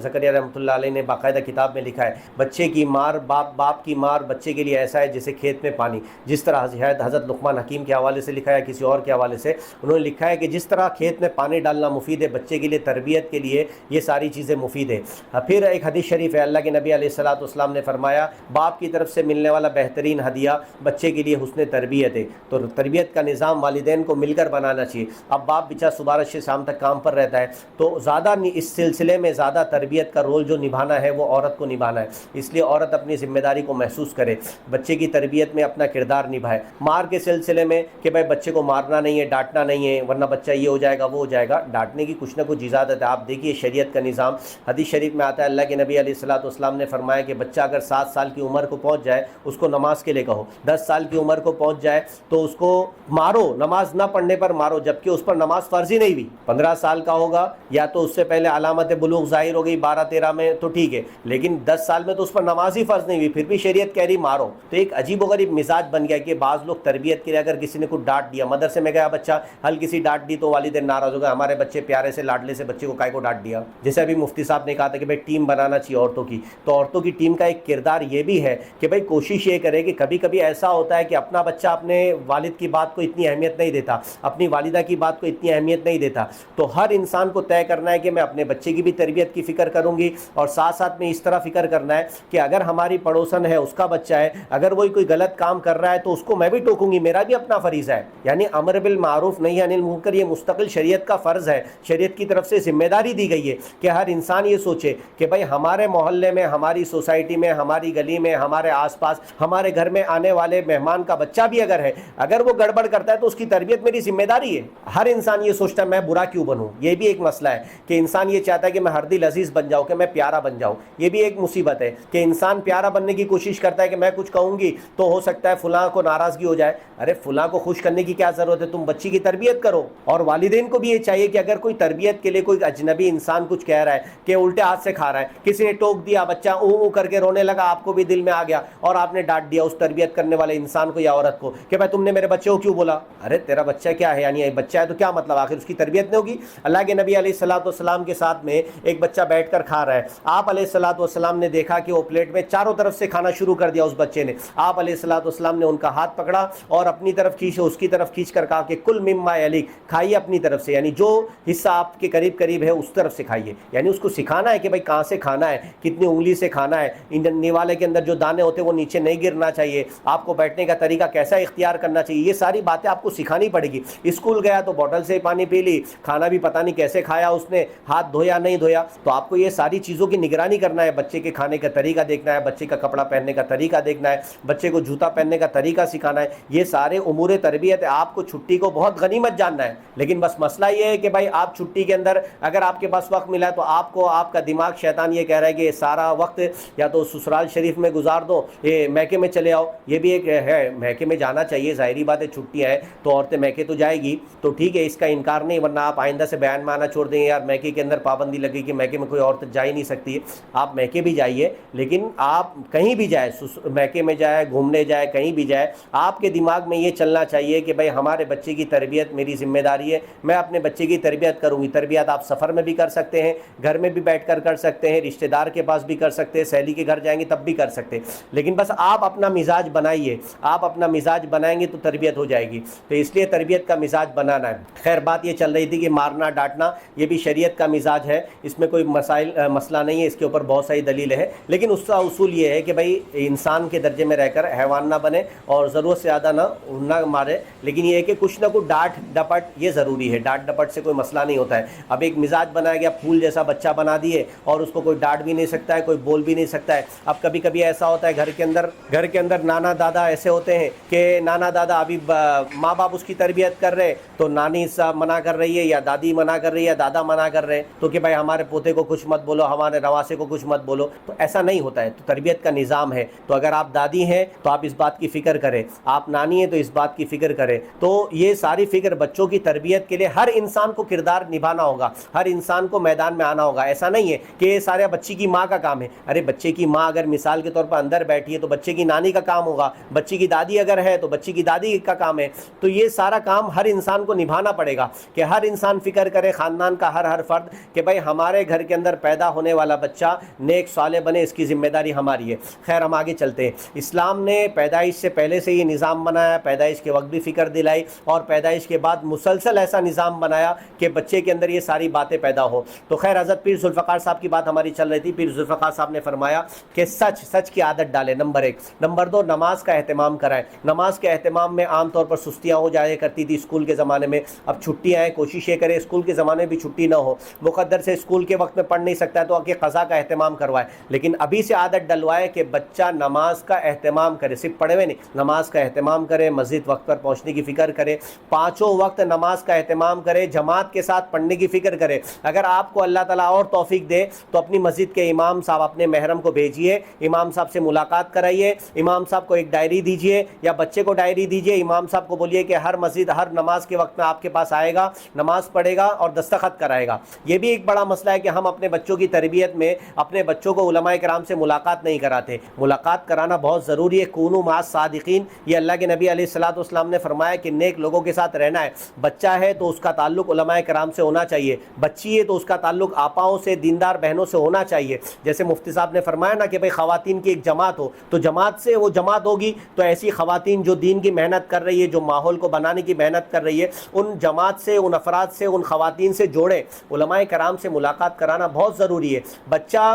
زکریا رحمۃ اللہ علیہ نے باقاعدہ کتاب میں لکھا ہے، بچے کی مار باپ کی مار بچے کے لیے ایسا ہے جیسے کھیت میں پانی. جس طرح حضرت لقمان حکیم کے حوالے سے لکھا ہے، کسی اور کے حوالے سے انہوں نے لکھا ہے کہ جس طرح کھیت میں پانی ڈالنا مفید ہے، بچے کے لیے تربیت کے لیے یہ ساری چیزیں مفید ہے. پھر ایک حدیث شریف ہے، اللہ کے نبی علیہ الصلوۃ والسلام نے فرمایا باپ کی طرف سے ملنے والا بہترین ہدیہ بچے کے لیے حسن تربیت ہے. تو تربیت کا نظام والدین کو مل کر بنانا چاہیے. اب باپ بچہ صبح سے شام تک کام پر رہتا ہے، تو زیادہ اس سلسلے میں زیادہ تربیت کا رول جو نبھانا ہے وہ عورت کو نبھانا ہے. اس لیے عورت اپنی ذمہ داری کو محسوس کرے، بچے کی تربیت میں اپنا کردار نبھائے. مار کے سلسلے میں کہ بھائی بچے کو مارنا نہیں ہے، ڈانٹنا نہیں ہے، ورنہ بچہ یہ ہو جائے گا وہ ہو جائے گا. ڈانٹنے کی کچھ نہ کچھ اجازت ہے. آپ دیکھیے شریعت کا نظام، حدیث شریف میں آتا ہے، اللہ کے نبی علیہ الصلوۃ والسلام نے فرمایا کہ بچہ اگر 7 سال کی عمر کو پہنچ جائے اس کو نماز کے لیے کہو. 10 سال کی عمر کو پہنچ جائے تو اس کو مارو، نماز نہ پڑھنے پر مارو، جبکہ اس پر نماز فرض ہی نہیں ہوئی. 15 سال کا ہوگا یا تو اس سے پہلے علامت بلوغ ظاہر ہو گئی 12-13 میں تو ٹھیک ہے، لیکن 10 سال میں تو اس پر نماز ہی فرض نہیں ہوئی، پھر بھی شریعت کہہ رہی مارو. تو ایک عجیب و غریب مزاج بن گیا کہ بعض لوگ تربیت کے لیے اگر کسی نے کچھ ڈانٹ دیا، مدرسے میں گیا بچہ ہلکی سی ڈانٹ دی تو والدین ناراض ہو گئے، ہمارے بچے پیارے سے لاڈلے سے بچے کو کائے کو ڈانٹ دیا. جیسے ابھی مفتی صاحب نے کہا تھا کہ بھائی ٹیم بنانا چاہیے عورتوں کی، تو عورتوں کی ٹیم کا ایک کردار یہ بھی ہے کہ بھائی کوشش یہ کرے کہ کبھی کبھی ایسا ہوتا ہے کہ اپنا بچہ اپنے والد کی بات کو اتنی اہمیت نہیں دیتا، اپنی والدہ کی بات کو اتنی اہمیت نہیں دیتا. تو ہر انسان کو طے کرنا ہے کہ میں اپنے بچے کی بھی تربیت کی فکر کروں گی، اور ساتھ ساتھ میں اس طرح فکر کرنا ہے کہ اگر ہماری پڑوسن ہے اس کا بچہ ہے، اگر وہی کوئی غلط کام کر رہا ہے تو اس کو میں بھی ٹوکوں گی، میرا بھی اپنا فریضہ ہے. یعنی امر بالمعروف نہی عن المنکر یہ مستقل شریعت کا فرض ہے، شریعت کی طرف سے ذمہ داری دی گئی ہے کہ ہر انسان یہ سوچے کہ بھائی ہمارے محلے میں، ہماری سوسائٹی میں، ہماری گلی میں، ہمارے آس پاس، ہمارے گھر میں آنے والے مہمان کا بچہ بھی اگر ہے، اگر وہ گڑبڑ کرتا ہے تو اس کی تربیت میری ذمہ داری ہے. ہر انسان یہ سوچتا ہے میں برا کیوں بنوں. یہ بھی ایک مسئلہ ہے کہ انسان یہ چاہتا ہے کہ میں ہر دل عزیز بن جاؤں، کہ میں پیارا بن جاؤں. یہ بھی ایک مصیبت ہے کہ انسان پیارا بننے کی کوشش کرتا ہے کہ میں کچھ کہوں گی تو ہو سکتا ہے فلاں کو ناراضگی ہو جائے. ارے فلاں کو خوش کرنے کی کیا ضرورت ہے، تم بچی کی تربیت کرو. اور والدین کو بھی یہ چاہیے کہ اگر کوئی تربیت کے لیے کوئی اجنبی انسان کچھ کہہ رہا ہے کہ الٹے ہاتھ سے کھا رہا ہے، کسی نے ٹوک دیا، بچہ او کر کے رونے لگا، آپ کو بھی دل میں آ گیا اور آپ نے ڈانٹ دیا اس تربیت کرنے والے انسان کو یا عورت کو کہ بھائی تم نے میرے بچے کو کیوں بولا. ارے تیرا بچہ کیا ہے، یعنی بچہ ہے تو کیا مطلب، آخر اس کی تربیت نہیں ہوگی. اللہ کے نبی علیہ الصلوۃ والسلام کے ساتھ میں ایک بچہ بیٹھ کر کھا رہا ہے، آپ علیہ الصلوۃ والسلام نے دیکھا کہ وہ پلیٹ میں چاروں طرف سے کھانا شروع کر دیا اس بچے نے. آپ علیہ الصلوۃ والسلام نے ان کا ہاتھ پکڑا اور اپنی طرف کھینچ، اس کی طرف کھینچ کر کہا کہ کل مما یلیک، کھائیے اپنی طرف سے، یعنی جو حصہ آپ کے قریب قریب ہے اس طرف سے کھائیے. یعنی اس کو سکھانا ہے کہ بھائی کہاں سے کھانا ہے، کتنی انگلی سے کھانا ہے، نیوالے کے اندر جو دانے ہوتے ہیں وہ نیچے نہیں گرنا چاہیے، آپ کو بیٹھنے کا طریقہ کیسا اختیار کرنا چاہیے. یہ ساری باتیں آپ کو سکھانی پڑے گی. اسکول گیا تو بوٹل سے پانی پی لی، کھانا بھی پتہ نہیں کیسے کھایا اس نے، ہاتھ دھویا نہیں دھویا. تو آپ کو یہ ساری چیزوں کی نگرانی کرنا ہے. بچے کے کھانے کا طریقہ دیکھنا ہے، بچے کا کپڑا پہننے کا طریقہ دیکھنا ہے، بچے کو جوتا پہننے کا طریقہ سکھانا ہے. یہ سارے امور تربیت ہے. آپ کو چھٹی کو بہت غنیمت جاننا ہے، لیکن بس مسئلہ یہ ہے کہ بھائی آپ چھٹی کے اندر اگر آپ کے پاس وقت ملا تو آپ کو آپ کا دماغ شیطان یہ کہہ رہا ہے کہ سارا وقت یا تو سسرال شریف میں گزار دو، یہ میکے میں چلے آؤ. یہ بھی ایک ہے، میکے میں جانا چاہیے، ظاہری بات ہے چھٹیاں ہیں تو عورتیں میکے تو جائے گی تو ٹھیک ہے، اس کا انکار نہیں، ورنہ آپ آئندہ سے بیان میں آنا چھوڑ دیں یار میکے کے اندر پابندی لگے کہ میکے میں کوئی عورت جا ہی نہیں سکتی ہے. آپ میکے بھی جائیے، لیکن آپ کہیں بھی جائے، میکے میں جائے، گھومنے جائے، کہیں بھی جائے، آپ کے دماغ میں یہ چلنا چاہیے کہ بھائی ہمارے بچے کی تربیت میری ذمہ داری ہے، میں اپنے بچے کی تربیت کروں گی. تربیت آپ سفر میں بھی کر سکتے ہیں، گھر میں بھی بیٹھ کر کر سکتے ہیں، رشتہ دار کے پاس بھی کر سکتے ہیں، سہیلی کے گھر جائیں گے تب بھی کر سکتے ہیں، لیکن بس آپ اپنا مزاج بنائیے. آپ اپنا مزاج بنائیں گے تو تربیت ہو جائے گی. تو اس لیے تربیت کا مزاج بنانا ہے. خیر بات یہ چل رہی تھی کہ مارنا ڈانٹنا یہ بھی شریعت کا مزاج ہے، اس میں کوئی مسئلہ نہیں ہے، اس کے اوپر بہت ساری دلیلیں ہیں، لیکن اس کا اصول یہ ہے کہ بھائی انسان کے درجے میں رہ کر حیوان نہ بنے اور ضرورت سے زیادہ نہ مارے. لیکن یہ ہے کہ کچھ نہ کچھ ڈانٹ ڈپٹ یہ ضروری ہے. ڈانٹ ڈپٹ سے کوئی مسئلہ نہیں ہوتا ہے. اب ایک مزاج بنایا گیا، پھول جیسا بچہ بنا دیے اور اس کو کوئی ڈانٹ بھی نہیں سکتا ہے، کوئی بول بھی نہیں سکتا ہے. اب کبھی کبھی ایسا ہوتا ہے گھر کے اندر نانا دادا ایسے ہوتے ہیں کہ نانا دادا ابھی ماں باپ اس کی تربیت کر رہے تو نانی صاحب منع کر رہی ہے یا دادی منع کر رہی ہے یا دادا منع کر رہے ہیں تو کہ بھائی ہمارے پوتے کو کچھ مت بولو، ہمارے نواسے کو کچھ مت بولو. تو ایسا نہیں ہوتا ہے. تو تربیت کا نظام ہے. تو اگر آپ دادی ہیں تو آپ اس بات کی فکر کریں، آپ نانی ہیں تو اس بات کی فکر کریں. تو یہ ساری فکر بچوں کی تربیت کے لیے ہر انسان کو کردار نبھانا ہوگا، ہر انسان کو میدان میں آنا ہوگا. ایسا نہیں ہے کہ یہ سارے بچی کی ماں کا کام ہے. ارے بچے کی ماں اگر مثال کے طور پر اندر بیٹھی ہے تو بچے کی نانی کا کام ہوگا، بچی کی دادی اگر ہے تو بچی کی دادی کا کام ہے. تو یہ سارا کام ہر انسان کو نبھانا پڑے گا کہ ہر انسان فکر کرے، خاندان کا ہر فرد، کہ بھائی ہمارے گھر کے اندر پیدا ہونے والا بچہ نیک صالح بنے، اس کی ذمہ داری ہماری ہے. خیر ہم آگے چلتے ہیں. اسلام نے پیدائش سے پہلے سے یہ نظام بنایا، پیدائش کے وقت بھی فکر دلائی، اور پیدائش کے بعد مسلسل ایسا نظام بنایا کہ بچے کے اندر یہ ساری باتیں پیدا ہو. تو خیر حضرت پیر ذوالفقار صاحب کی بات ہماری چل رہی تھی. پیر ذوالفقار صاحب نے فرمایا کہ سچ کی عادت ڈالے، نمبر 1. نمبر 2 نماز کا اہتمام کرائے. نماز کے اہتمام میں عام طور پر سستیاں ہو جایا کرتی تھی اسکول کے زمانے میں. اب چھٹیاں ہیں، کوشش یہ کرے اسکول کے زمانے میں بھی چھٹی نہ ہو. مقدر سے اسکول کے وقت میں پڑھ نہیں سکتا ہے تو کہ قضا کا اہتمام کروائے، لیکن ابھی سے عادت ڈلوائے کہ بچہ نماز کا اہتمام کرے. صرف پڑھے ہوئے نہیں، نماز کا اہتمام کرے، مسجد وقت پر پہنچنے کی فکر کرے، 5 وقت نماز کا اہتمام کرے، جماعت کے ساتھ پڑھنے کی فکر کرے. اگر آپ کو اللہ تعالیٰ اور توفیق دے تو اپنی مسجد کے امام صاحب، اپنے محرم کو بھیجیے، امام صاحب سے ملاقات کرائیے، امام صاحب کو ایک ڈائری دیجیے یا بچے کو ڈائری دیجیے. امام صاحب کو بولیے کہ ہر مسجد ہر نماز کے وقت میں آپ کے پاس آئے گا، نماز پڑھے گا اور دستخط کرائے گا. یہ بھی ایک بڑا مسئلہ ہے کہ ہم اپنے بچوں کی تربیت میں اپنے بچوں کو علماء کرام سے ملاقات نہیں کراتے. ملاقات کرانا بہت ضروری ہے. کونوا مع الصادقین، یہ اللہ کے نبی علیہ الصلوۃ والسلام نے فرمایا کہ نیک لوگوں کے ساتھ رہنا ہے. بچہ ہے تو اس کا تعلق علماء کرام سے ہونا چاہیے، بچی ہے تو اس کا تعلق آپاؤں سے، دیندار بہنوں سے ہونا چاہیے. جیسے مفتی صاحب نے فرمایا نا کہ بھئی خواتین کی ایک جماعت ہو، تو جماعت سے وہ جماعت ہوگی تو ایسی خواتین جو دین کی محنت کر رہی ہے، جو ماحول کو بنانے کی محنت کر رہی ہے، ان جماعت سے، ان افراد سے، ان خواتین سے جوڑیں. علماء کرام سے ملاقات کرانا بہت ضروری ہے. بچہ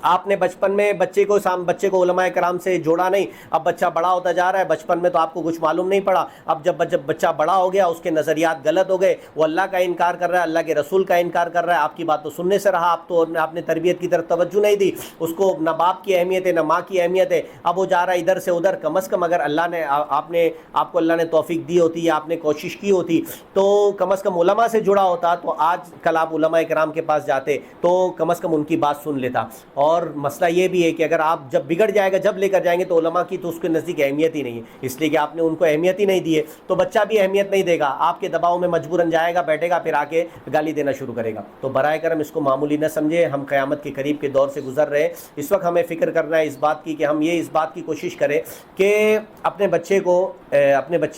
آپ نے بچپن میں بچے کو علماء کرام سے جوڑا نہیں، اب بچہ بڑا ہوتا جا رہا ہے، بچپن میں تو آپ کو کچھ معلوم نہیں پڑا، اب جب بچہ بڑا ہو گیا، اس کے نظریات غلط ہو گئے، وہ اللہ کا انکار کر رہا ہے، اللہ کے رسول کا انکار کر رہا ہے، آپ کی بات تو سننے سے رہا، آپ نے تربیت کی طرف توجہ نہیں دی، اس کو نہ باپ کی اہمیت ہے نہ ماں کی اہمیت ہے، اب وہ جا رہا ہے ادھر سے ادھر. کم از کم اگر آپ کو اللہ نے توفیق دی ہوتی یا آپ نے کوشش کی ہوتی تو کم از کم علماء سے جڑا ہوتا، تو آج کل آپ علماء کرام کے پاس جاتے تو کم از کم ان کی بات سن لیتا. اور مسئلہ یہ بھی ہے کہ اگر آپ جب بگڑ جائے گا، جب لے کر جائیں گے تو علماء کی تو اس کے نزدیک اہمیت ہی نہیں ہے، اس لیے کہ آپ نے ان کو اہمیت ہی نہیں دی ہے، تو بچہ بھی اہمیت نہیں دے گا، آپ کے دباؤ میں مجبوراً جائے گا، بیٹھے گا، پھر آ کے گالی دینا شروع کرے گا. تو برائے کرم اس کو معمولی نہ سمجھے. ہم قیامت کے قریب کے دور سے گزر رہے ہیں. اس وقت ہمیں فکر کرنا ہے اس بات کی کہ ہم اس بات کی کوشش کریں کہ اپنے بچے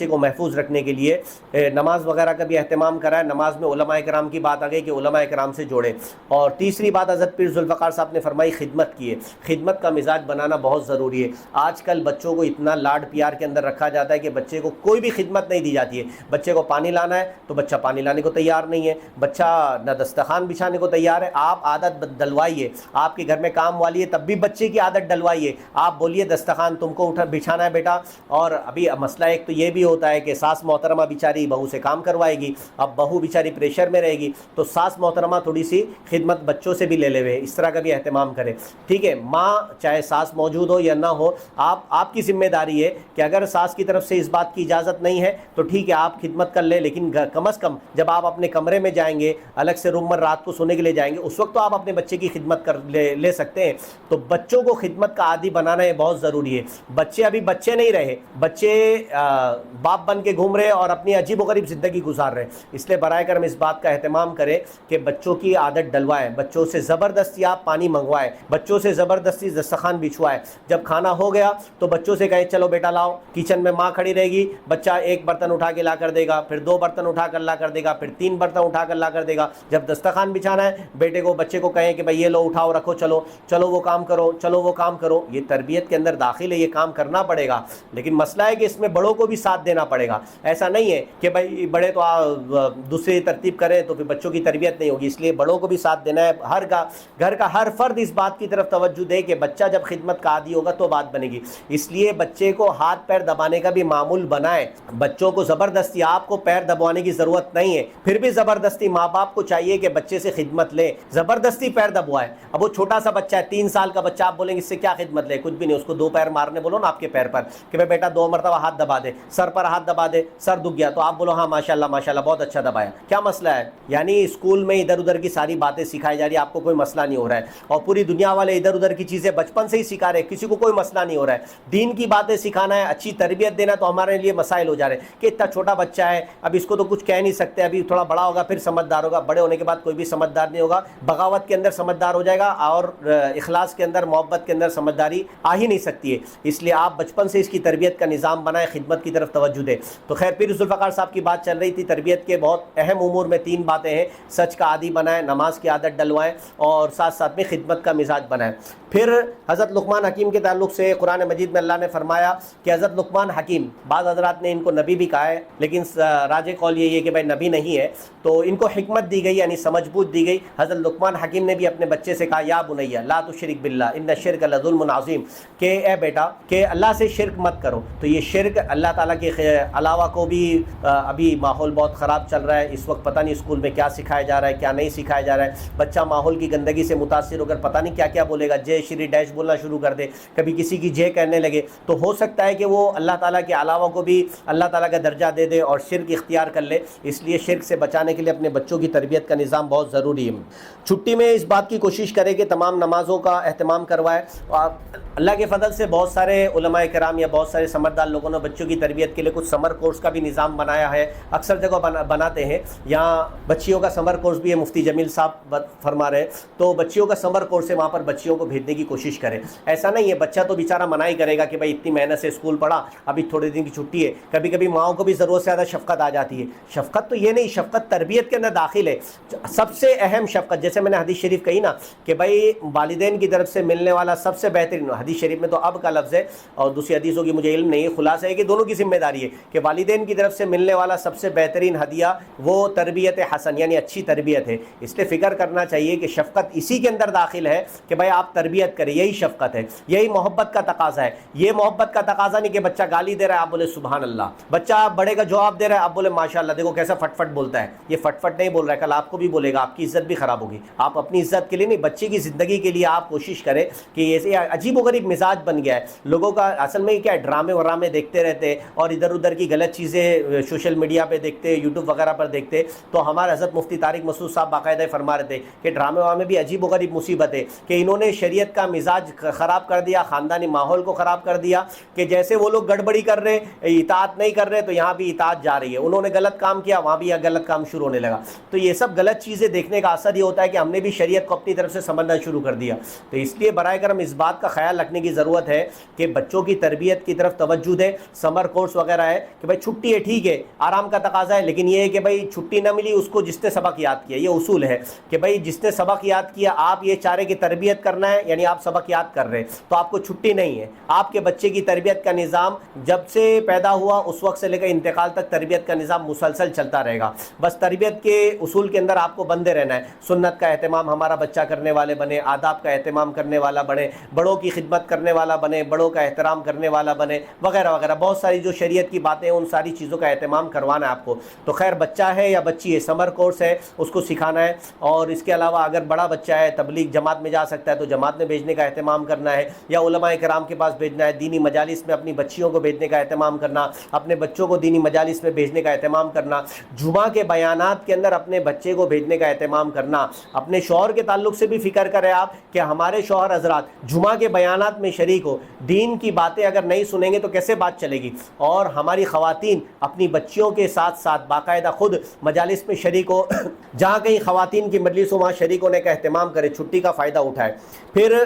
کو محفوظ رکھنے کے لیے نماز وغیرہ کا بھی اہتمام کرائے. نماز میں علماء کرام کی بات آ گئی کہ علماء کرام سے جوڑے. اور تیسری بات حضرت پیر ذوالفقار صاحب نے فرمائی خدمت کی ہے. خدمت کا مزاج بنانا بہت ضروری ہے. آج کل بچوں کو اتنا لاڈ پیار کے اندر رکھا جاتا ہے کہ بچے کو کوئی بھی خدمت نہیں دی جاتی ہے. بچے کو پانی لانا ہے تو بچہ پانی لانے کو تیار نہیں ہے، بچہ نہ دسترخوان بچھانے کو تیار ہے. آپ عادت ڈلوائیے، آپ کے گھر میں کام والی ہے تب بھی بچے کی عادت ڈلوائیے. آپ بولیے دسترخوان تم کو بچھانا ہے بیٹا. اور ابھی مسئلہ ایک تو یہ بھی ہوتا ہے کہ ساس محترمہ بیچاری بہو سے کام کروائے گی، اب بہو بیچاری پریشر میں رہے گی، تو ساس محترمہ تھوڑی سی خدمت بچوں سے بھی لے لے ہوئے، اس طرح کا بھی اہتمام کرے. ٹھیک ہے، ماں چاہے ساس موجود ہو یا نہ ہو، آپ کی ذمہ داری ہے کہ اگر ساس کی طرف سے اس بات کی اجازت نہیں ہے تو ٹھیک ہے آپ خدمت کر لیں، لیکن کم از کم جب آپ اپنے کمرے میں جائیں گے، الگ سے روم میں رات کو سونے کے لیے جائیں گے، اس وقت تو آپ اپنے بچے کی خدمت کر لے سکتے ہیں. تو بچوں کو خدمت کا عادی بنانا یہ بہت ضروری ہے. بچے ابھی بچے نہیں رہے، بچے باپ بن کے گھوم رہے اور اپنی عجیب و غریب زندگی گزار رہے. اس لیے برائے کرم اس بات کا اہتمام کریں کہ بچوں کی عادت ڈلوائے، بچوں سے زبردستی آپ پانی منگوائے، بچوں سے زبردستی دسترخوان بچھوائے. جب کھانا ہو گیا تو بچوں سے کہے چلو بیٹا لاؤ. کچن میں ماں کھڑی رہے گی، بچہ ایک برتن اٹھا کے لا کر دے گا، پھر 2 برتن اٹھا کر لا کر دے گا، پھر 3 برتن اٹھا کر لا کر دے گا. جب دسترخوان بچھانا ہے بچے کو کہیں کہ بھائی یہ لو اٹھاؤ رکھو، چلو وہ کام کرو، چلو وہ کام کرو. یہ تربیت کے اندر داخل ہے، یہ کام کرنا پڑے گا. لیکن مسئلہ ہے کہ اس میں بڑوں کو بھی ساتھ دینا پڑے گا. ایسا نہیں ہے کہ بھائی بڑے تو دوسری ترتیب کریں تو پھر بچوں کی تربیت نہیں ہوگی. اس لیے بڑوں کو بھی ساتھ دینا ہے. گھر کا ہر فرد اس بات کی طرف توجہ دے کہ بچہ جب خدمت کا عادی ہوگا تو بات بنے گی. اس لیے بچے کو ہاتھ پیر دبانے کا بھی معمول بنائے. بچوں کو زبردستی آپ کو پیر دبوانے کی ضرورت نہیں ہے، پھر بھی زبردستی ماں باپ کو چاہیے کہ بچے سے خدمت لے، زبردستی پیر دبوائے. اب وہ چھوٹا سا بچہ ہے، 3 سال کا بچہ، آپ بولیں گے اس سے کیا خدمت لے؟ کچھ بھی نہیں. اس کو 2 پیر مارنے بولو نا آپ کے پیر پر کہ بھائی بیٹا 2 مرتبہ ہاتھ دبا دے، سر پر ہاتھ دبا دے، سر دکھ گیا تو آپ بولو ہاں ماشاءاللہ ماشاءاللہ بہت اچھا دبایا. کیا مسئلہ ہے؟ یعنی اسکول میں ادھر ادھر کی ساری باتیں سکھائی جا رہی ہے، آپ کو کوئی مسئلہ نہیں ہو رہا ہے. اور پوری دنیا والے ادھر ادھر کی چیزیں بچپن سے ہی سکھا رہے ہیں, کسی کو کوئی مسئلہ نہیں ہو رہا ہے. دین کی باتیں سکھانا ہے, اچھی تربیت دینا, تو ہمارے لیے مسائل ہو جا رہے ہیں کہ اتنا چھوٹا بچہ ہے, اب اس کو تو کچھ کہہ نہیں سکتے, ابھی تھوڑا بڑا ہوگا پھر سمجھدار ہوگا. بڑے ہونے کے بعد کوئی بھی سمجھدار نہیں ہوگا, بغاوت کے اندر سمجھدار ہو جائے گا, اور اخلاص کے اندر, محبت کے اندر سمجھداری آ ہی نہیں سکتی ہے. اس لیے آپ بچپن سے اس کی تربیت کا نظام بنائیں, خدمت کی طرف توجہ دیں. تو خیر, پیر ذوالفقار صاحب کی بات چل رہی تھی, تربیت کے بہت اہم امور میں 3 باتیں ہیں. سچ کا عادی بنائیں, نماز کی عادت ڈلوائیں, اور ساتھ ساتھ میں خدمت کا مزاج بنائیں. پھر حضرت لقمان حکیم کے تعلق سے قرآن مجید میں اللہ نے فرمایا کہ حضرت لقمان حکیم, بعض حضرات نے ان کو نبی بھی کہا ہے, لیکن راجح قول یہ ہے کہ بھائی نبی نہیں ہے, تو ان کو حکمت دی گئی, یعنی سمجھ بوجھ دی گئی. حضرت لقمان حکیم نے بھی اپنے بچے سے کہا, یا بنیا لا تشرک باللہ ان الشرک لظلم عظیم, کہ اے بیٹا کہ اللہ سے شرک مت کرو. تو یہ شرک اللہ تعالیٰ کے علاوہ کو بھی, ابھی ماحول بہت خراب چل رہا ہے اس وقت, پتہ نہیں اسکول میں کیا سکھایا جا رہا ہے کیا نہیں سکھایا جا رہا ہے. بچہ ماحول کی گندگی سے متاثر ہو کر پتہ نہیں کیا کیا بولے گا, جے شری ڈیش بولنا شروع کر دے, کبھی کسی کی جے کہنے لگے, تو ہو سکتا ہے کہ وہ اللہ تعالیٰ کے علاوہ کو بھی اللہ تعالیٰ کا درجہ دے دے اور شرک اختیار کر لے. اس لیے شرک سے بچانے کے لیے اپنے بچوں کی تربیت کا نظام بہت ضروری ہے. چھٹی میں اس بات کی کوشش کرے کہ تمام نمازوں کا اہتمام کروائے. اللہ کے فضل سے بہت سارے علماء کرام یا بہت سارے سمجھدار لوگوں نے بچوں کی تربیت کے لیے کچھ سمر کورس کا بھی نظام بنایا ہے, اکثر جگہ بناتے ہیں. یہاں بچیوں کا سمر کورس بھی ہے, مفتی جمیل صاحب فرما رہے ہیں, تو بچیوں کا سمر کورس ہے, وہاں پر بچیوں کو بھیجنے کی کوشش کریں. ایسا نہیں ہے بچہ تو بیچارہ منع ہی کرے گا کہ بھائی اتنی محنت سے اسکول پڑھا, ابھی تھوڑے دن کی چھٹی ہے. کبھی کبھی ماؤں کو بھی ضرورت سے زیادہ شفقت آ جاتی ہے. شفقت تو یہ نہیں, شفقت تربیت کے اندر داخل ہے. سب سے اہم شفقت, جیسے میں نے حدیث شریف کہی نا کہ بھائی والدین کی طرف سے ملنے والا سب سے بہترین, حدیث شریف میں تو اب کا لفظ ہے اور دوسری حدیثوں کی مجھے علم نہیں, خلاصہ ہے کہ دونوں کی ذمہ داری ہے کہ والدین کی طرف سے ملنے والا سب سے بہترین ہدیہ وہ تربیت حسن, یعنی اچھی تربیت ہے. اس لیے فکر کرنا چاہیے کہ شفقت اسی کے اندر داخل ہے کہ بھائی آپ تربیت کریں, یہی شفقت ہے, یہی محبت کا تقاضا ہے. یہ محبت کا تقاضا نہیں کہ بچہ گالی دے رہا ہے آپ بولے سبحان اللہ, بچہ بڑے کا جواب دے رہا ہے آپ بولے ماشاء اللہ, دیکھو کیسا فٹ فٹ بولتا ہے. یہ فٹ فٹ نہیں بول رہا ہے, کل آپ کو بھی بولے گا, آپ کی عزت بھی خراب ہوگی. آپ اپنی عزت کے لیے نہیں, بچے کی زندگی کے لیے آپ کوشش کریں کہ یہ عجیب و غریب مزاج بن گیا ہے لوگوں کا. اصل میں کیا ہے, ڈرامے ورامے دیکھتے رہتے اور ادھر ادھر کی غلط چیزیں سوشل میڈیا پہ دیکھتے, یوٹیوب وغیرہ پر دیکھتے. تو ہمارے حضرت مفتی طارق مسعود صاحب باقاعدہ فرما رہے تھے کہ ڈرامے وامے بھی عجیب و غریب مصیبت ہے کہ انہوں نے شریعت کا مزاج خراب کر دیا, خاندانی ماحول کو خراب کر دیا, کہ جیسے وہ لوگ گڑبڑی کر رہے, اطاعت نہیں کر رہے, تو یہاں بھی اطاعت جا رہی ہے. انہوں نے غلط کام کیا, وہاں بھی غلط کام شروع ہونے لگا. تو یہ سب غلط چیزیں دیکھنے کا اثر یہ ہوتا ہے کہ ہم نے بھی شریعت کو اپنی طرف سے سمجھنا شروع کر دیا. تو اس لیے برائے کرم اس بات کا خیال رکھنے کی ضرورت ہے کہ بچوں کی تربیت کی طرف توجہ دیں. سمر کورس وغیرہ ہے کہ بھائی چھٹی ہے ٹھیک ہے, آرام کا تقاضا ہے, لیکن یہ ہے کہ بھائی چھٹی نہ ملی اس کو جس نے سبق یاد کیا. یہ اصول ہے کہ بھائی جس نے سبق یاد کیا, آپ یہ چاہ رہے کہ تربیت کرنا ہے, یعنی آپ سبق یاد کر رہے ہیں تو آپ کو چھٹی نہیں ہے. آپ کے بچے کی تربیت کا نظام جب سے پیدا ہوا اس وقت سے لے کر انتقال تک تربیت کا نظام مسلسل چلتا رہے گا. بس تربیت کے اصول کے اندر آپ کو بندے رہنا ہے. سنت کا اہتمام ہمارا بچہ کرنے والے بنے, آداب کا اہتمام کرنے والا بنے, بڑوں کی خدمت کرنے والا بنے, بڑوں کا احترام کرنے والا بنے, وغیرہ وغیرہ. بہت ساری جو شریعت کی باتیں ہیں ان ساری چیزوں کا اہتمام کروانا ہے آپ کو. تو خیر بچہ ہے یا بچی ہے, سمر کورس ہے, اس کو سکھانا ہے. اور اس کے علاوہ اگر بڑا بچہ ہے, تبلیغ جماعت میں جا سکتا ہے تو جماعت میں بھیجنے کا اہتمام کرنا ہے, یا علماء کرام کے پاس بھیجنا ہے. دینی مجالس میں اپنی بچیوں کو بھیجنے کا اہتمام کرنا, اپنے بچوں کو دینی مجالس میں بھیجنے کا اہتمام کرنا. جمعہ کے بیانات کے اندر اپنے بچے کو بھیجنے کا اہتمام کرنا. اپنے شوہر کے تعلق سے بھی فکر کریں آپ کہ ہمارے شوہر حضرات جمعہ کے بیانات میں شریک ہو. دین کی باتیں اگر نہیں سنیں گے تو کیسے بات چلے گی. اور ہماری خواتین اپنی بچیوں کے ساتھ ساتھ باقاعدہ خود مجالس میں شریک ہو, جہاں کہیں خواتین کی مجلس ہو وہاں شریک ہونے کا اہتمام کرے, چھٹی کا فائدہ اٹھائے. پھر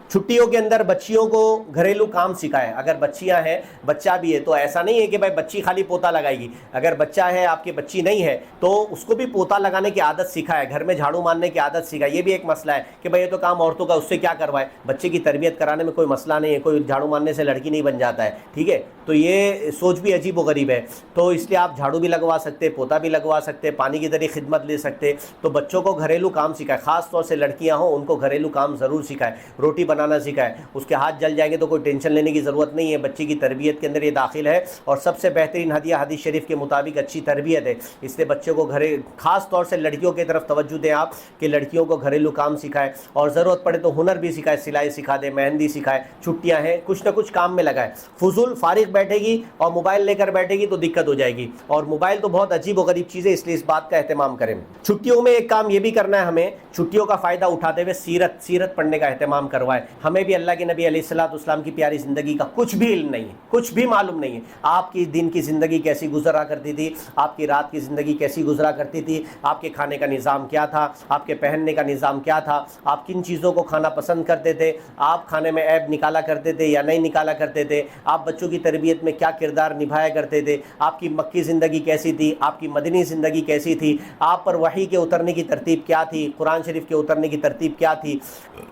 چھٹیوں کے اندر بچیوں کو گھریلو کام سکھائے. اگر بچیاں ہیں, بچہ بھی ہے, تو ایسا نہیں ہے کہ بھائی بچی خالی پوتا لگائے گی. اگر بچہ ہے, آپ کی بچی نہیں ہے, تو اس کو بھی پوتا لگانے کی عادت سکھائے, گھر میں جھاڑو مارنے کی عادت سکھائے. یہ بھی ایک مسئلہ ہے کہ بھائی یہ تو کام عورتوں کا, اس سے کیا کروائے. بچے کی تربیت کرانے میں کوئی مسئلہ نہیں ہے, کوئی جھاڑو مارنے سے لڑکی نہیں بن جاتا ہے, ٹھیک ہے. تو یہ سوچ بھی عجیب و غریب ہے. تو اس لیے آپ جھاڑو بھی لگوا سکتے, پوتا بھی لگوا سکتے, پانی کی ذریعے خدمت لے سکتے. تو بچوں کو گھریلو کام سکھائے, خاص طور سے لڑکیاں ہوں ان کو گھریلو کام ضرور سکھائے. روٹی بنانا سکھائے. اس کے ہاتھ جل جائیں گے تو کوئی ٹینشن لینے کی ضرورت نہیں ہے. بچے کی تربیت کے اندر یہ داخل ہے اور سب سے بہترین ہدیہ حدیث شریف کے مطابق اچھی تربیت ہے. اس لیے بچے کو خاص طور سے لڑکیوں کی طرف توجہ دیں آپ کہ لڑکیوں کو گھریلو کام سکھائے اور ضرورت پڑے تو ہنر بھی سکھائے, سلائی سکھا دے, مہندی سکھائے. چھٹیاں ہیں, کچھ نہ کچھ کام میں لگائے. فضول فارغ بیٹھے گی اور موبائل لے کر بیٹھے گی تو دقت ہو جائے گی, اور موبائل تو بہت عجیب و غریب چیز ہے, اس لیے اس بات کا اہتمام کریں. چھٹیوں میں ایک کام یہ بھی کرنا ہے ہمیں, چھٹیوں کا فائدہ اٹھاتے ہوئے سیرت پڑھنے کا اہتمام کروائے. ہمیں بھی اللہ کے نبی علیہ الصلوۃ والسلام کی پیاری زندگی کا کچھ بھی علم نہیں ہے, کچھ بھی معلوم نہیں ہے. آپ کی دن کی زندگی کیسی گزرا کرتی تھی, آپ کی رات کی زندگی کیسی گزرا کرتی تھی, آپ کے کھانے کا نظام کیا تھا, آپ کے پہننے کا نظام کیا تھا, آپ کن چیزوں کو کھانا پسند کرتے تھے, آپ کھانے میں عیب نکالا کرتے تھے یا نہیں نکالا کرتے تھے, آپ بچوں کی تربیت میں کیا کردار نبھایا کرتے تھے, آپ کی مکی زندگی کیسی تھی, آپ کی مدنی زندگی کیسی تھی, آپ پر وحی کے اترنے کی ترتیب کیا تھی, قرآن شریف کے اترنے کی ترتیب کیا تھی,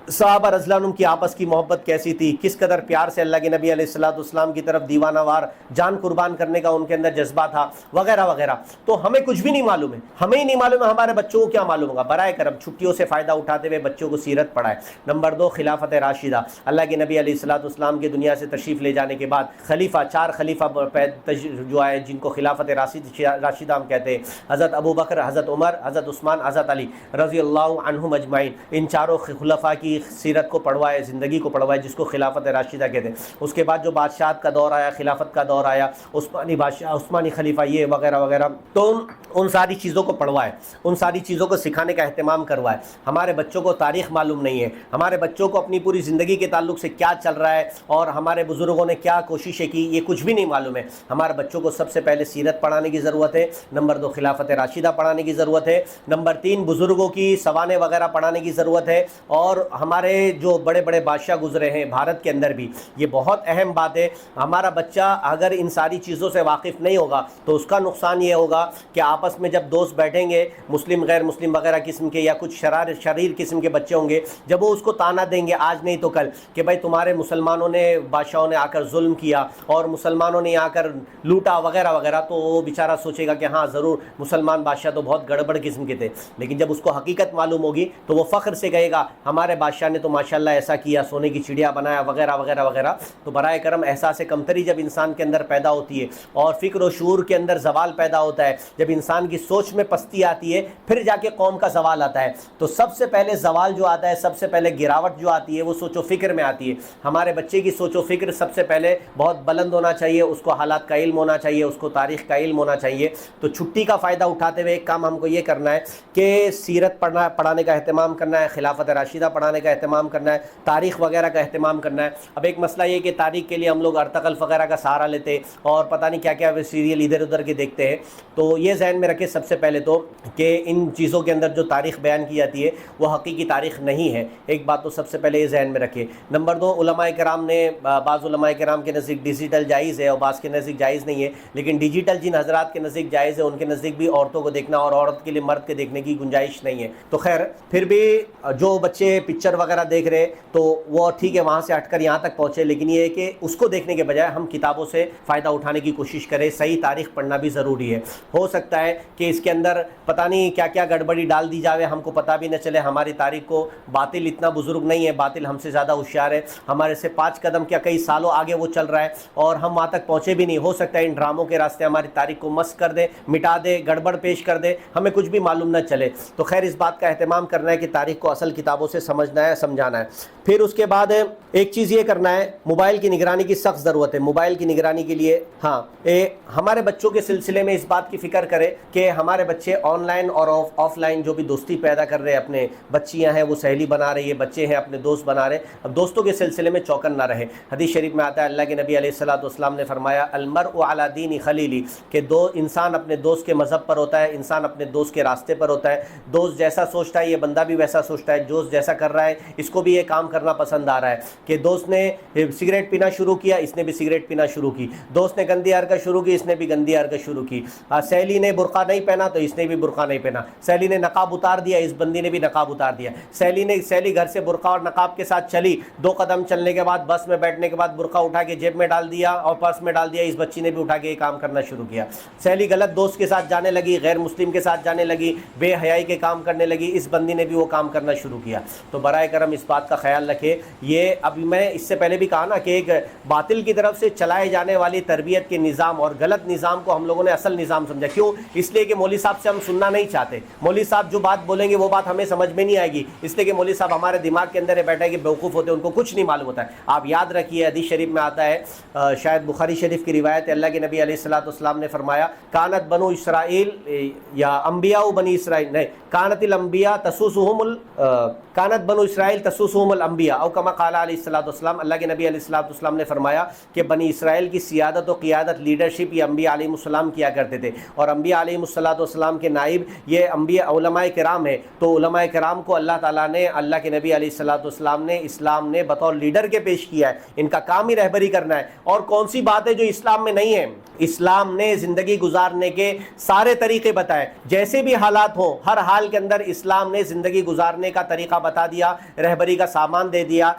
صحابہ رضی اللہ عنہم کی آپس کی محبت کیسی تھی, کس قدر پیار سے اللہ کے نبی علیہ الصلوۃ والسلام کی طرف دیوانہ وار جان قربان کرنے کا ان کے اندر جذبہ تھا, وغیرہ وغیرہ. تو ہمیں کچھ بھی نہیں معلوم ہے, ہمیں ہی نہیں معلوم ہے, ہمارے بچوں کو کیا معلوم ہوگا. برائے کرم چھٹیوں سے فائدہ اٹھاتے ہوئے بچوں کو سیرت پڑھائے. نمبر 2, خلافت راشدہ. اللہ کے نبی علیہ الصلوۃ والسلام کے دنیا سے تشریف لے جانے کے بعد خلیفہ, 4 خلیفہ جو آئے جن کو خلافت راشدہ ہم کہتے ہیں, حضرت ابو بکر, حضرت عمر, حضرت عثمان, حضرت علی رضی اللہ عنہم اجمعین. ان چاروں خلفاء کی سیرت کو پڑھوائے, زندگی کو پڑھوائے, جس کو خلافت راشدہ کہتے ہیں. اس کے بعد جو بادشاہت کا دور آیا, خلافت کا دور آیا, عثمانی بادشاہ, عثمانی خلیفہ, یہ وغیرہ وغیرہ, تو ان ساری چیزوں کو پڑھوائے, ان ساری چیزوں کو سکھانے کا اہتمام کروائے. ہمارے بچوں کو تاریخ معلوم نہیں ہے, ہمارے بچوں کو اپنی پوری زندگی کے تعلق سے کیا چل رہا ہے اور ہمارے بزرگوں نے کیا کوششیں کی, یہ کچھ بھی نہیں معلوم ہے. ہمارے بچوں کو سب سے پہلے سیرت پڑھانے کی ضرورت ہے. نمبر 2, خلافت راشدہ پڑھانے کی ضرورت ہے. نمبر 3, بزرگوں کی سوانح وغیرہ پڑھانے کی ضرورت ہے. اور ہمارے جو بڑے بڑے بادشاہ گزرے ہیں بھارت کے اندر بھی, یہ بہت اہم بات ہے. ہمارا بچہ اگر ان ساری چیزوں سے واقف نہیں ہوگا تو اس کا نقصان یہ ہوگا کہ آپس میں جب دوست بیٹھیں گے, مسلم غیر مسلم وغیرہ قسم کے یا کچھ شریر قسم کے بچے ہوں گے, جب وہ اس کو تانا دیں گے آج نہیں تو کل کہ بھائی تمہارے مسلمانوں نے, بادشاہوں نے آ کر ظلم کیا اور مسلمانوں نے آ کر لوٹا وغیرہ وغیرہ, تو وہ بیچارہ سوچے گا کہ ہاں ضرور مسلمان بادشاہ تو بہت گڑبڑ قسم کے تھے. لیکن جب اس کو حقیقت معلوم ہوگی تو وہ فخر سے کہے گا ہمارے بادشاہ نے تو ماشاءاللہ ایسا کیا, سونے کی چڑیا بنایا وغیرہ وغیرہ وغیرہ. تو برائے کرم احساس کمتری جب انسان کے اندر پیدا ہوتی ہے اور فکر و شعور کے اندر زوال پیدا ہوتا ہے, جب انسان کی سوچ میں پستی آتی ہے, پھر جا کے قوم کا زوال آتا ہے. تو سب سے پہلے زوال جو آتا ہے, سب سے پہلے گراوٹ جو آتی ہے وہ سوچ و فکر میں آتی ہے. ہمارے بچے کی سوچ و فکر سب سے پہلے بہت بلند ہونا چاہیے, اس کو حالات کا علم ہونا چاہیے, اس کو تاریخ کا علم ہونا چاہیے. تو چھٹی کا فائدہ اٹھاتے ہوئے ایک کام ہم کو یہ کرنا ہے کہ سیرت پڑھانے کا اہتمام کرنا ہے, خلافت راشدہ پڑھانے کا اہتمام کرنا ہے, تاریخ وغیرہ کا اہتمام کرنا ہے. اب ایک مسئلہ یہ کہ تاریخ کے لیے ہم لوگ ارطغرل وغیرہ کا سہارا لیتے اور پتہ نہیں کیا کیا سیریل ادھر ادھر کے دیکھتے ہیں. تو یہ ذہن میں رکھے سب سے پہلے تو کہ ان چیزوں کے اندر جو تاریخ بیان کی جاتی ہے وہ حقیقی تاریخ نہیں ہے. ایک بات تو سب سے پہلے یہ ذہن میں رکھے. نمبر 2, علماء کرام نے, بعض علماء کرام کے نزدیک ڈیجیٹل جائز ہے اور بعض کے نزدیک جائز نہیں ہے, لیکن ڈیجیٹل جن حضرات کے نزدیک جائز ہے ان کے نزدیک بھی عورتوں کو دیکھنا اور عورت کے لیے مرد کے دیکھنے کی گنجائش نہیں ہے. تو خیر پھر بھی جو بچے پکچر وغیرہ دیکھ رہے تو وہ ٹھیک ہے, وہاں سے ہٹ کر یہاں تک پہنچے, لیکن یہ ہے کہ اس کو دیکھنے کے بجائے ہم کتابوں سے فائدہ اٹھانے کی کوشش کریں. صحیح تاریخ پڑھنا بھی ضروری ہے. ہو سکتا ہے کہ اس کے اندر پتہ نہیں کیا کیا گڑبڑی ڈال دی جاوے, ہم کو پتہ بھی نہ چلے. ہماری تاریخ کو باطل اتنا بزرگ نہیں ہے, باطل ہم سے زیادہ ہوشیار ہے, ہمارے سے 5 قدم کیا کئی سالوں آگے وہ چل رہا ہے اور ہم وہاں تک پہنچے بھی نہیں. ہو سکتا ہے ان ڈراموں کے راستے ہماری تاریخ کو مسخ کر دے, مٹا دے, گڑبڑ پیش کر دے, ہمیں کچھ بھی معلوم نہ چلے. تو خیر اس بات کا اہتمام کرنا ہے کہ تاریخ کو اصل کتابوں سے سمجھنا ہے, سمجھانا ہے. پھر اس کے بعد ایک چیز یہ کرنا ہے, موبائل کی نگرانی کی سخت ضرورت ہے. موبائل کی نگرانی کے لیے ہاں ہمارے بچوں کے سلسلے میں اس بات کی فکر کرے کہ ہمارے بچے آن لائن اور آف لائن جو بھی دوستی پیدا کر رہے ہیں, اپنے بچیاں ہیں وہ سہیلی بنا رہی ہے, بچے ہیں اپنے دوست بنا رہے. اب دوستوں کے سلسلے میں چوکن نہ رہے. حدیث شریف میں آتا ہے, اللہ کے نبی علیہ الصلوۃ والسلام نے فرمایا المرء علی دین خلیلی, کہ انسان اپنے دوست کے مذہب پر ہوتا ہے, انسان اپنے دوست کے راستے پر ہوتا ہے. دوست جیسا سوچتا ہے یہ بندہ بھی ویسا سوچتا ہے, دوست جیسا کر رہا ہے اس کو بھی یہ کام کرنا پسند آ رہا ہے. کہ دوست نے سگریٹ پینا شروع کیا, اس نے بھی سگریٹ پینا شروع کی. دوست نے گندی حرکت شروع کی, اس نے بھی گندی حرکت شروع کی. سہیلی نے برقع نہیں پہنا تو اس نے بھی برقع نہیں پہنا. سہیلی نے نقاب اتار دیا, اس بندی نے بھی نقاب اتار دیا. سہیلی گھر سے برقع اور نقاب کے ساتھ چلی, 2 قدم چلنے کے بعد بس میں بیٹھنے کے بعد برقع اٹھا کے جیب میں ڈال دیا اور پرس میں ڈال دیا, اس بچی نے بھی اٹھا کے یہ کام کرنا شروع کیا. سہیلی غلط دوست کے ساتھ جانے لگی, غیر مسلم کے ساتھ جانے لگی, بے حیائی کے کام کرنے لگی, اس بندی نے بھی وہ کام کرنا شروع کیا. تو برائے کرم اس بات کا خیال خیال رکھے. یہ ابھی میں اس سے پہلے بھی کہا نا کہ ایک باطل کی طرف سے چلائے جانے والی تربیت کے نظام اور غلط نظام کو ہم لوگوں نے اصل نظام سمجھا. کیوں؟ اس لیے کہ مولوی صاحب سے ہم سننا نہیں چاہتے. مولوی صاحب جو بات بولیں گے وہ بات ہمیں سمجھ میں نہیں آئے گی, اس لیے کہ مولوی صاحب ہمارے دماغ کے اندر بیٹھا ہے کہ بیوقوف ہوتے ہیں, ان کو کچھ نہیں معلوم ہوتا ہے. آپ یاد رکھیے حدیث شریف میں آتا ہے, شاید بخاری شریف کی روایت ہے, اللہ کے نبی علیہ الصلوۃ والسلام نے فرمایا کانت بنو اسرائیل یا انبیاء بنی اسرائیل, نہیں, کانت الانبیاء تسوسهم کانت بنو اسرائیل تسوسهم الانبیاء او کما قال علیہ الصلوۃ والسلام. اللہ کے نبی علیہ الصلوۃ والسلام نے فرمایا کہ بنی اسرائیل کی سیادت و قیادت, لیڈرشپ یہ انبیاء علیہ السلام کیا کرتے تھے, اور انبیاء علیہ الصلوۃ والسلام کے نائب یہ انبیاء علماء کرام ہیں. تو علماء کرام کو اللہ تعالیٰ نے, اللہ کے نبی علیہ الصلوۃ والسلام نے, اسلام نے بطور لیڈر کے پیش کیا ہے. ان کا کام ہی رہبری کرنا ہے. اور کون سی بات ہے جو اسلام میں نہیں ہے؟ اسلام نے زندگی گزارنے کے سارے طریقے بتائے, جیسے بھی حالات ہوں ہر حال کے اندر اسلام نے زندگی گزارنے کا طریقہ بتا دیا, رہبری کا سامان دے دیا.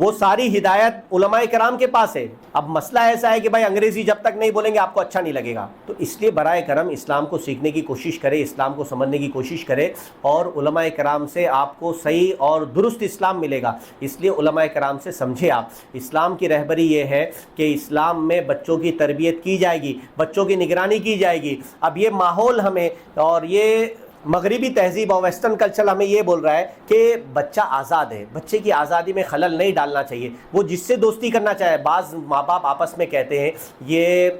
وہ ساری ہدایت علماء کرام کے پاس ہے. اب مسئلہ ایسا ہے کہ بھائی انگریزی جب تک نہیں بولیں گے آپ کو اچھا نہیں لگے گا, تو اس لیے برائے کرم اسلام کو سیکھنے کی کوشش کرے, اسلام کو سمجھنے کی کوشش کرے, اور علماء کرام سے آپ کو صحیح اور درست اسلام ملے گا. اس لیے علماء کرام سے سمجھے آپ. اسلام کی رہبری یہ ہے کہ اسلام میں بچوں کی تربیت کی جائے گی, بچوں کی نگرانی کی جائے گی. اب یہ ماحول ہمیں اور یہ مغربی تہذیب اور ویسٹرن کلچر ہمیں یہ بول رہا ہے کہ بچہ آزاد ہے, بچے کی آزادی میں خلل نہیں ڈالنا چاہیے, وہ جس سے دوستی کرنا چاہے. بعض ماں باپ آپس میں کہتے ہیں, یہ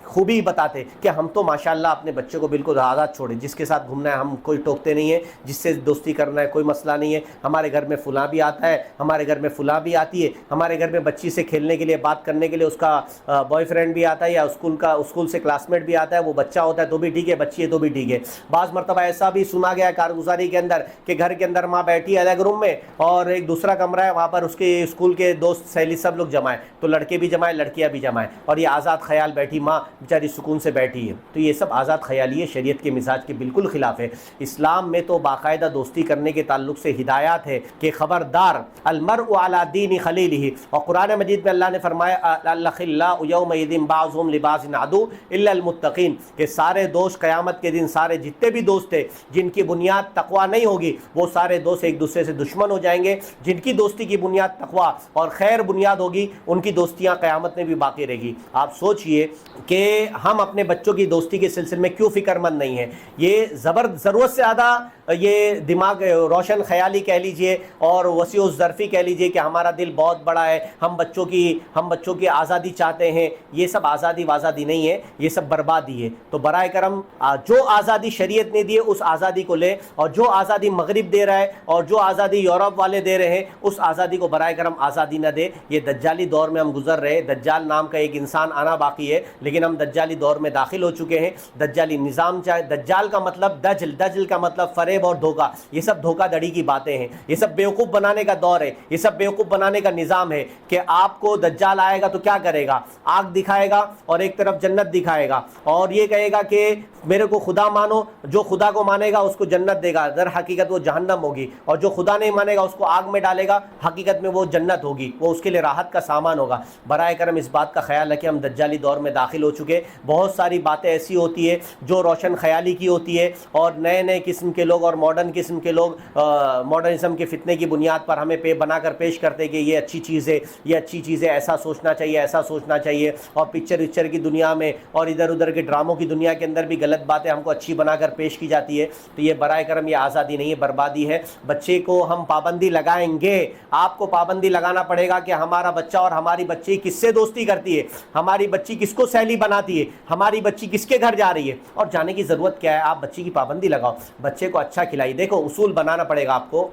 خوبی بتاتے کہ ہم تو ماشاءاللہ اپنے بچے کو بالکل آزاد چھوڑیں, جس کے ساتھ گھومنا ہے ہم کوئی ٹوکتے نہیں ہیں, جس سے دوستی کرنا ہے کوئی مسئلہ نہیں ہے. ہمارے گھر میں فلاں بھی آتا ہے, ہمارے گھر میں فلاں بھی آتی ہے, ہمارے گھر میں بچی سے کھیلنے کے لیے, بات کرنے کے لیے اس کا بوائے فرینڈ بھی آتا ہے, یا اسکول سے کلاس میٹ بھی آتا ہے. وہ بچہ ہوتا ہے تو بھی ٹھیک ہے, بچی ہے تو بھی ٹھیک ہے. بعض مرتبہ ایسا بھی سنا گیا کارگزاری کے اندر کہ گھر کے اندر ماں بیٹھی ہے الگ روم میں, اور ایک دوسرا کمرہ ہے, وہاں پر اس کے اسکول کے دوست سہیلی سب لوگ جمع ہیں, تو لڑکے بھی جمع ہیں, لڑکیاں بھی جمع ہیں, اور یہ آزاد خیال بیٹھی ماں بیچاری سکون سے بیٹھی ہے. تو یہ سب آزاد خیالی ہے, شریعت کے مزاج کے بالکل خلاف ہے. اسلام میں تو باقاعدہ دوستی کرنے کے تعلق سے ہدایات ہے کہ خبردار المرء علی دین خلیلہ, اور قرآن مجید میں اللہ نے فرمایا الاخلاء یومئذ بعضهم لبعض عدو الا المتقین, کہ سارے دوست قیامت کے دن, سارے جتنے بھی دوست ہیں جن کی بنیاد تقوی نہیں ہوگی, وہ سارے دوست ایک دوسرے سے دشمن ہو جائیں گے. جن کی دوستی کی بنیاد تقوی اور خیر بنیاد ہوگی, ان کی دوستیاں قیامت میں بھی باقی رہے گی. آپ سوچئے کہ ہم اپنے بچوں کی دوستی کے سلسلے میں کیوں فکر مند نہیں ہیں. یہ ضرورت سے زیادہ یہ دماغ روشن خیالی کہہ لیجئے اور وسیع الظرفی کہہ لیجئے کہ ہمارا دل بہت بڑا ہے, ہم بچوں کی آزادی چاہتے ہیں. یہ سب آزادی وازادی نہیں ہے, یہ سب بربادی ہے. تو برائے کرم جو آزادی شریعت نے دی ہے اس آزادی کو لے, اور جو آزادی مغرب دے رہا ہے اور جو آزادی یورپ والے دے رہے ہیں اس آزادی کو برائے کرم آزادی نہ دے. یہ دجالی دور میں ہم گزر رہے ہیں, دجال نام کا ایک انسان آنا باقی ہے, لیکن ہم دجالی دور میں داخل ہو چکے ہیں. دجالی نظام چاہے, دجال کا مطلب دجل کا مطلب فریب اور دھوکہ. یہ سب دھوکہ دڑی کی باتیں ہیں, یہ سب بیوقوف بنانے کا دور ہے, یہ سب بیوقوف بنانے کا نظام ہے کہ آپ کو دجال آئے گا تو کیا کرے گا, آگ دکھائے گا اور ایک طرف جنت دکھائے گا, اور یہ کہے گا کہ میرے کو خدا مانو, جو خدا کو مانے گا اس کو جنت دے گا, در حقیقت وہ جہنم ہوگی, اور جو خدا نہیں مانے گا اس کو آگ میں ڈالے گا, حقیقت میں وہ جنت ہوگی, وہ اس کے لیے راحت کا سامان ہوگا. برائے کرم اس بات کا خیال رکھیں, ہم دجالی دور میں داخل ہو چکے. بہت ساری باتیں ایسی ہوتی ہے جو روشن خیالی کی ہوتی ہے, اور نئے قسم کے لوگ اور ماڈرن قسم کے لوگ ماڈرنزم کے فتنے کی بنیاد پر ہمیں بنا کر پیش کرتے کہ یہ اچھی چیز ہے, یہ اچھی چیز ہے, ایسا سوچنا چاہیے, ایسا سوچنا چاہیے. اور پکچر کی دنیا میں اور ادھر ادھر کے ڈراموں کی دنیا کے اندر بھی غلط باتیں ہم کو اچھی بنا کر پیش کی جاتی ہے. تو یہ برائے کرم یہ آزادی نہیں ہے, بربادی ہے. بچے کو ہم پابندی لگائیں گے, آپ کو پابندی لگانا پڑے گا کہ ہمارا بچہ اور ہماری بچی کس سے دوستی کرتی ہے, ہماری بچی کس کو سہیلی بناتی ہے, ہماری بچی کس کے گھر جا رہی ہے, اور جانے کی ضرورت کیا ہے. آپ بچی کی پابندی لگاؤ, بچے کو اچھا کھلائیے. دیکھو اصول بنانا پڑے گا آپ کو.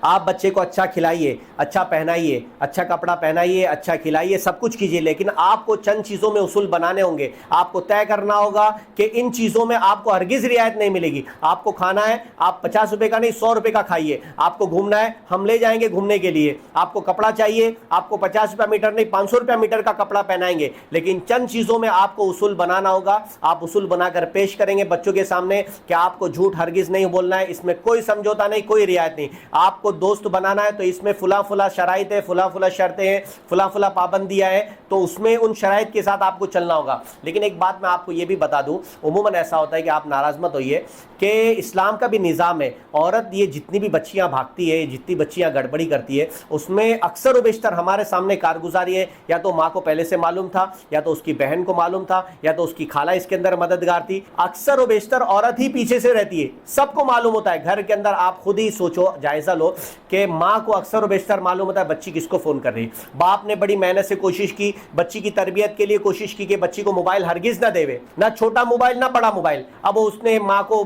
آپ بچے کو اچھا کھلائیے, اچھا پہنائیے, اچھا کپڑا پہنائیے, اچھا کھلائیے, سب کچھ کیجیے, لیکن آپ کو چند چیزوں میں اصول بنانے ہوں گے. آپ کو طے کرنا ہوگا کہ ان چیزوں میں آپ کو ہرگز رعایت نہیں ملے گی. آپ کو کھانا ہے, آپ 50 روپے کا نہیں 100 روپے کا کھائیے. آپ کو گھومنا ہے, ہم لے جائیں گے گھومنے کے لیے. آپ کو کپڑا چاہیے, آپ کو 50 روپے میٹر نہیں 500 روپے میٹر کا کپڑا پہنائیں گے, لیکن چند چیزوں میں آپ آپ کو اصول بنانا ہوگا, آپ اصول بنا کر پیش کریں گے بچوں کے سامنے کہ آپ کو جھوٹ ہرگز نہیں بولنا ہے, اس میں کوئی سمجھوتا نہیں, کوئی رعایت نہیں. آپ کو دوست بنانا ہے تو اس میں فلاں فلاں شرائط ہے, فلاں فلاں شرطیں ہیں, فلاں فلاں پابندیاں ہیں, تو اس میں ان شرائط کے ساتھ آپ کو چلنا ہوگا. لیکن ایک بات میں آپ کو یہ بھی بتا دوں, عموماً ایسا ہوتا ہے کہ آپ ناراض مت ہوئیے کہ اسلام کا بھی نظام ہے, عورت یہ جتنی بھی بچیاں بھاگتی ہے, جتنی بچیاں گڑبڑی کرتی ہے, اس میں اکثر و بیشتر ہمارے سامنے کارگزاری ہے, یا تو ماں کو پہلے سے معلوم تھا, یا تو اس کی بہن کو معلوم تھا, یا تو اس کی خالہ اس کے اندر مددگار تھی. اکثر و بیشتر عورت ہی پیچھے سے رہتی ہے, سب کو معلوم ہوتا ہے. گھر کے اندر آپ خود ہی سوچو, جائزہ لو کہ ماں کو اکثر و بیشتر معلوم ہوتا ہے بچی کس کو فون کر رہی ہے. باپ نے بڑی محنت سے کوشش کی, بچی کی تربیت کے لیے کوشش کی کہ بچی کو موبائل ہرگز نہ دے, نہ چھوٹا موبائل نہ بڑا موبائل. اب اس نے ماں کو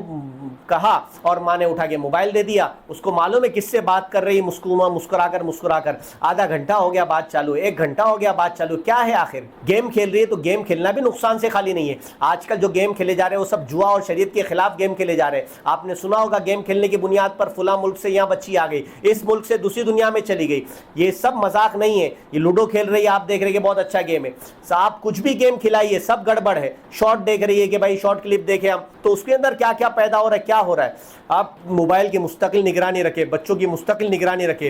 کہا اور ماں نے اٹھا کے موبائل دے دیا. اس کو معلوم ہے کس سے بات کر رہی, مسکرا کر. آدھا گھنٹہ ہو گیا بات چالو, 1 گھنٹہ ہو گیا بات چالو, کیا ہے آخر گیم کھیل رہی ہے. تو گیم کھیلنا بھی نقصان سے خالی نہیں ہے. آج کل جو گیم کھیلے جا رہے ہیں وہ سب جوا اور شریعت کے خلاف گیم کھیلے جا رہے ہیں. آپ نے سنا ہوگا گیم کھیلنے کی بنیاد پر فلاں ملک سے یہاں بچی آ گئی, اس ملک سے دوسری دنیا میں چلی گئی. یہ سب مذاق نہیں ہے. یہ لوڈو کھیل رہی ہے, آپ دیکھ رہے ہیں کہ بہت اچھا گیم ہے. آپ کچھ بھی گیم کھلائیے سب گڑبڑ ہے. شارٹ دیکھ رہی ہے کہ بھائی شارٹ کلپ دیکھیں ہم, تو اس کے اندر کیا کیا پیدا ہو رہا ہے, کیا ہو رہا ہے. آپ موبائل کی مستقل نگرانی رکھیں, بچوں کی مستقل نگرانی رکھیں.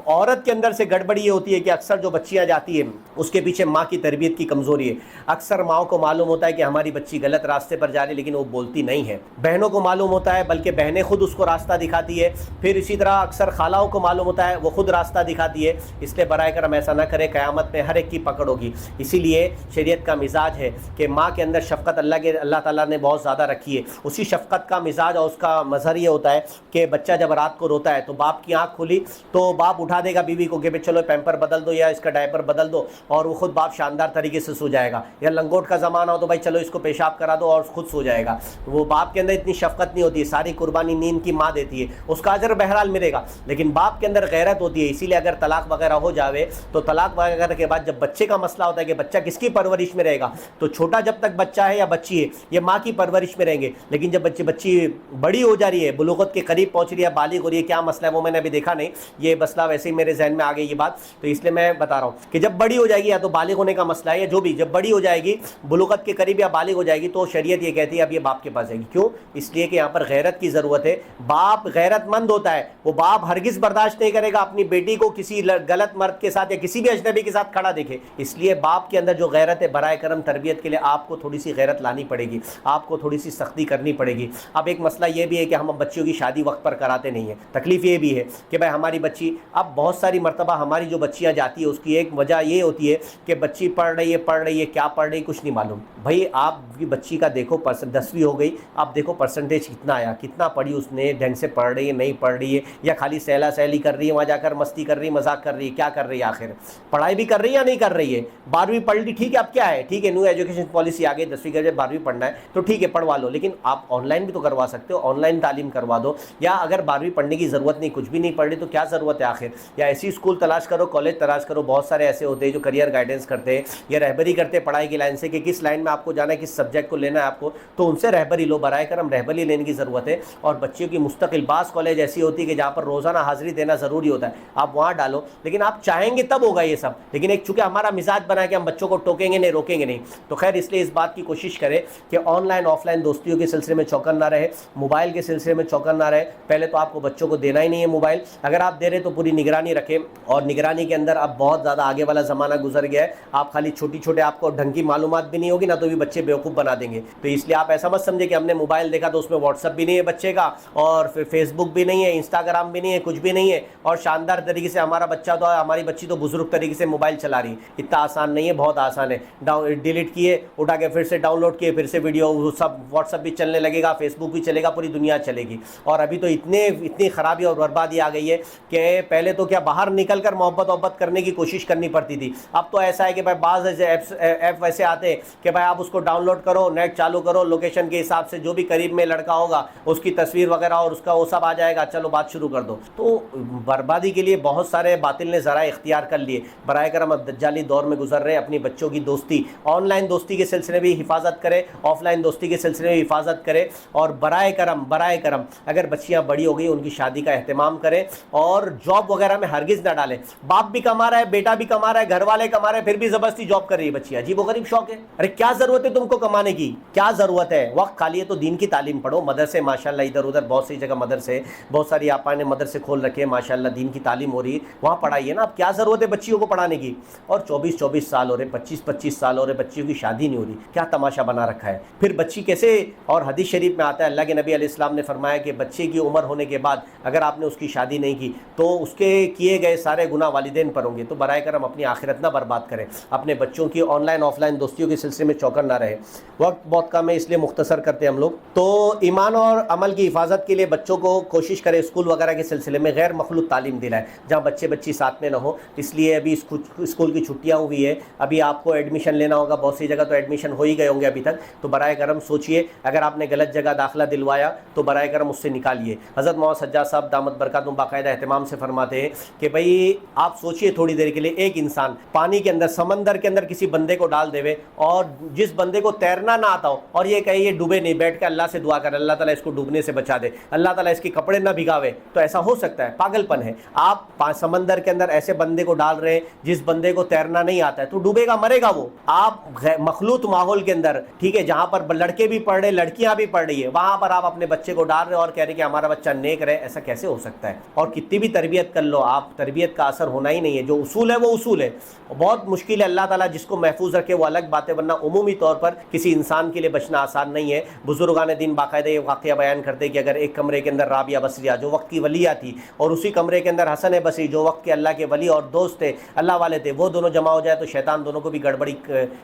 عورت کے اندر سے گڑبڑی یہ ہوتی ہے کہ اکثر جو بچیاں جاتی ہیں اس کے پیچھے ماں کی تربیت کی کمزوری ہے. اکثر ماؤں کو معلوم ہوتا ہے کہ ہماری بچی غلط راستے پر جا رہی ہے, لیکن وہ بولتی نہیں ہے. بہنوں کو معلوم ہوتا ہے, بلکہ بہنیں خود اس کو راستہ دکھاتی ہے. پھر اسی طرح اکثر خالوں کو معلوم ہوتا ہے, وہ خود راستہ دکھاتی ہے. اس لیے برائے کرم ایسا نہ کرے, قیامت میں ہر ایک کی پکڑ ہوگی. اسی لیے شریعت کا مزاج ہے کہ ماں کے اندر شفقت اللہ تعالیٰ نے بہت زیادہ رکھی ہے. اسی شفقت کا مزاج اور اس کا مظہر یہ ہوتا ہے کہ بچہ جب رات کو روتا ہے تو باپ کی آنکھ کھلی تو باپ اٹھا دے گا بیوی کو کہ چلو پیمپر بدل دو یا اس کا ڈائپر بدل دو, اور وہ خود باپ شاندار طریقے سے سو جائے گا. یا لنگوٹ کا زمانہ ہو تو بھائی چلو اس کو پیشاب کرا دو اور خود سو جائے گا. وہ باپ کے اندر اتنی شفقت نہیں ہوتی, ساری قربانی نیند کی ماں دیتی ہے, اس کا اجر بہرحال ملے گا. لیکن باپ کے اندر غیرت ہوتی ہے. اسی لیے اگر طلاق وغیرہ ہو جاوے تو طلاق وغیرہ کے بعد جب بچے کا مسئلہ ہوتا ہے کہ بچہ کس کی پرورش میں رہے گا, تو چھوٹا جب تک بچہ ہے یا بچی ہے یہ ماں کی پرورش میں رہیں گے. لیکن جب بچی بڑی ہو جا رہی ہے, بلوغت کے قریب پہنچ رہی ہے, بالغ ہو رہی ہے, کیا مسئلہ ہے وہ میں نے ابھی دیکھا نہیں, یہ مسئلہ ویسے ہی میرے ذہن میں آ گئی یہ بات, تو اس لیے میں بتا رہا ہوں کہ جب بڑی ہو جائے گی, یا تو بالغ ہونے کا مسئلہ ہے یا جو بھی, جب بڑی ہو جائے گی, بلوغت کے قریب یا بالغ ہو جائے گی, تو شریعت یہ کہتی ہے اب یہ باپ کے پاس جائے گی. کیوں؟ اس لیے کہ یہاں پر غیرت کی ضرورت ہے. باپ غیرت مند ہوتا ہے, وہ باپ ہرگز برداشت نہیں کرے گا اپنی بیٹی کو کسی غلط مرد کے ساتھ یا کسی بھی اجنبی کے ساتھ کھڑا دیکھے. اس لیے باپ کے اندر جو غیرت ہے, برائے کرم تربیت کے لیے آپ کو تھوڑی سی غیرت لانی پڑے گی, آپ کو تھوڑی سی سختی کرنی پڑے گی. اب ایک مسئلہ یہ بھی ہے کہ ہم بچیوں کی شادی وقت پر کراتے نہیں ہیں. تکلیف یہ بھی ہے کہ بھائی ہماری بچی, اب بہت ساری مرتبہ ہماری جو بچیاں جاتی ہے اس کی ایک وجہ یہ ہوتی ہے کہ بچی پڑھ رہی ہے, کیا پڑھ رہی ہے کچھ نہیں معلوم. بھائی آپ کی بچی کا دیکھو 10ویں ہو گئی, آپ دیکھو پرسنٹیج کتنا آیا, کتنا پڑھی اس نے, ڈھنگ سے پڑھ رہی ہے نہیں پڑھ رہی ہے, یا خالی سہلا سہلی کر رہی ہے, وہاں جا کر مستی کر رہی ہے, مذاق کر رہی ہے, کیا کر رہی ہے آخر, پڑھائی بھی کر رہی ہے یا نہیں کر رہی ہے. 12ویں پڑھ لی ٹھیک ہے, اب کیا ہے, ٹھیک ہے نیو ایجوکیشن پالیسی آ گئی, 10ویں کے 12ویں پڑھنا ہے تو ٹھیک ہے پڑھوا لو, لیکن آپ آن لائن بھی تو کروا سکتے ہو, آن لائن تعلیم کروا دو. یا اگر 12ویں پڑھنے کی ضرورت نہیں, کچھ بھی نہیں پڑھ رہی تو کیا ضرورت ہے آخر, یا ایسی اسکول تلاش کرو, کالج تلاش کرو. بہت سارے ایسے ہوتے ہیں جو کریئر گائیڈنس کرتے ہیں یا رہبری کرتے ہیں پڑھائی کی لائن سے کہ کس لائن میں آپ کو جانا ہے, کس سبجیکٹ کو لینا ہے آپ کو, تو ان سے رہبری لو. برائے کرم رہبری لینے کی ضرورت ہے. اور بچیوں کی مستقل, بعض کالج ایسی ہوتی ہے کہ جہاں پر روزانہ حاضری دینا ضروری ہوتا ہے, آپ وہاں ڈالو. لیکن آپ چاہیں گے تب ہوگا یہ سب, لیکن ایک چونکہ ہمارا مزاج بنا ہے کہ ہم بچوں کو ٹوکیں گے نہیں, روکیں گے نہیں. تو خیر اس لیے اس بات کی کوشش کرے کہ آن لائن آف لائن دوستیوں کے سلسلے میں چوکن نہ رہے, موبائل کے سلسلے میں چوکن نہ رہے. پہلے تو آپ کو بچوں کو دینا ہی نہیں ہے موبائل, اگر آپ دے رہے تو پوری نگرانی رکھیں. اور نگرانی کے اندر اب بہت زیادہ آگے والا زمانہ گزر گیا ہے, آپ خالی چھوٹے آپ کو ڈھنگ کی معلومات بھی نہیں ہوگی نا تو بھی بچے بیوقوف بنا دیں گے. تو اس لیے آپ ایسا مت سمجھے کہ ہم نے موبائل دیکھا تو اس میں واٹس ایپ بھی نہیں ہے بچے کا, اور فیس بک بھی نہیں ہے, انسٹاگرام بھی نہیں ہے, کچھ بھی نہیں ہے, اور شاندار طریقے سے ہمارا بچہ تو ہماری بچی تو بزرگ طریقے سے موبائل چلا رہی ہے. اتنا آسان نہیں ہے, بہت آسان ہے. ڈیلیٹ کیے, اٹھا کے پھر سے ڈاؤن لوڈ کیے, پھر سے ویڈیو سب واٹس ایپ بھی چلنے لگے گا, فیس بک بھی چلے گا, پوری دنیا چلے گی. اور ابھی تو اتنی خرابی اور بربادی آ گئی ہے کہ پہلے تو کیا باہر نکل کر محبت کرنے کی کوشش کرنی پڑتی تھی. اب تو ایسا ہے کہ بھائی بعض ایپ ویسے آتے ہیں کہ بھائی آپ اس کو ڈاؤن لوڈ کرو, نیٹ چالو کرو, لوکیشن کے حساب سے جو بھی قریب میں لڑکا ہوگا اس کی تصویر وغیرہ اور اس کا وہ سب آ جائے گا, چلو بات شروع کر دو. تو بربادی کے لیے بہت سارے باطل نے ذرائع اختیار کر لیے. برائے کرم اب دجالی دور میں گزر رہے ہیں. اپنی بچوں کی دوستی, آن لائن دوستی کے سلسلے میں بھی حفاظت کرے, آف لائن دوستی کے سلسلے میں بھی حفاظت کرے. اور برائے برائے کرم اگر بچیاں بڑی ہو گئی ان کی شادی کا اہتمام کریں اور جاب وغیرہ میں ہرگز نہ ڈالیں. باپ بھی کما رہا ہے, بیٹا بھی کما رہا ہے, گھر والے کما رہے ہیں, پھر بھی زبردستی جاب کر رہی ہے بچی. عجیب و غریب شوق ہے. ارے کیا ضرورت ہے تم کو کمانے کی, کیا ضرورت ہے؟ وقت خالی ہے تو دین کی تعلیم پڑھو. مدرسے ماشاءاللہ ادھر ادھر بہت سی جگہ مدرسے, بہت ساری آپا نے مدرسے کھول رکھے ہیں ماشاءاللہ, دین کی تعلیم ہو رہی ہے, وہاں پڑھائیے نا. اب کیا ضرورت ہے بچیوں کو پڑھانے کی؟ اور 24 سال ہو رہے, 25 سال ہو رہے, بچیوں کی شادی نہیں ہو رہی. کیا تماشا بنا رکھا ہے؟ پھر بچی کیسے؟ اور حدیث شریف میں آتا ہے اللہ کے نبی علیہ السلام نے فرمایا کہ بچے کی عمر ہونے کے بعد اگر آپ نے اس کی شادی نہیں کی تو اس کے کیے گئے سارے گناہ والدین پر ہوں گے. تو برائے کرم اپنی آخرت نہ برباد کریں, اپنے بچوں کی آن لائن آف لائن دوستیوں کے سلسلے میں چوکن نہ رہے. وقت بہت کم ہے اس لیے مختصر کرتے ہیں ہم لوگ. تو ایمان اور عمل کی حفاظت کے لیے بچوں کو کوشش کرے اسکول وغیرہ کے سلسلے میں غیر مخلوط تعلیم دلائے جہاں بچی ساتھ میں نہ ہو. اس لیے ابھی اسکول کی چھٹیاں ہوئی ہے, ابھی آپ کو ایڈمیشن لینا ہوگا, بہت سی جگہ تو ایڈمیشن ہو ہی گئے ہوں گے ابھی تک. تو برائے کرم سوچئے, اگر آپ نے غلط جگہ داخلہ دلوایا تو برائے کرم اس سے نکالیے. حضرت محمد سجاد صاحب دامت برکاتہم باقاعدہ اہتمام سے فرماتے ہیں کہ بھائی آپ سوچئے تھوڑی دیر کے لیے, ایک انسان پانی کے اندر, سمندر کے اندر کسی بندے کو ڈال دے اور جس بندے کو تیرنا نہ آتا ہو اور یہ کہے یہ ڈوبے نہیں, بیٹھ کے اللہ سے دعا کر اللہ تعالیٰ اس کو ڈوبنے سے بچا دے, اللہ تعالیٰ اس کے کپڑے نہ بھگاوے, تو ایسا ہو سکتا ہے؟ پاگل پن ہے. آپ سمندر کے اندر ایسے بندے کو ڈال رہے ہیں جس بندے کو تیرنا نہیں آتا ہے, تو ڈوبے گا, مرے گا وہ. آپ مخلوط ماحول کے اندر, ٹھیک ہے, جہاں پر لڑکے بھی پڑھ رہے, لڑکیاں بھی پڑھ رہی ہے, وہاں پر آپ اپنے بچے کو ڈال رہے اور کہہ رہے کہ ہمارا بچہ نیک رہے. ایسا کیسے ہو سکتا ہے؟ اور کتنی بھی تربیت کر لو آپ, تربیت کا اثر ہونا ہی نہیں ہے. جو اصول ہے وہ اصول ہے, بہت مشکل ہے. اللہ تعالیٰ جس کو محفوظ رکھے وہ الگ بات ہے, ورنہ عمومی طور پر کسی انسان کے لیے بچنا آسان نہیں ہے. بزرگان دین باقاعدہ یہ واقعہ بیان کرتے کہ اگر ایک کمرے کے اندر رابعہ بصریہ جو وقت کی ولیہ تھی اور اسی کمرے کے اندر حسن بصری جو وقت کے اللہ کے ولی اور دوست تھے, اللہ والے تھے, وہ دونوں جمع ہو جائے تو شیطان دونوں کو بھی گڑبڑی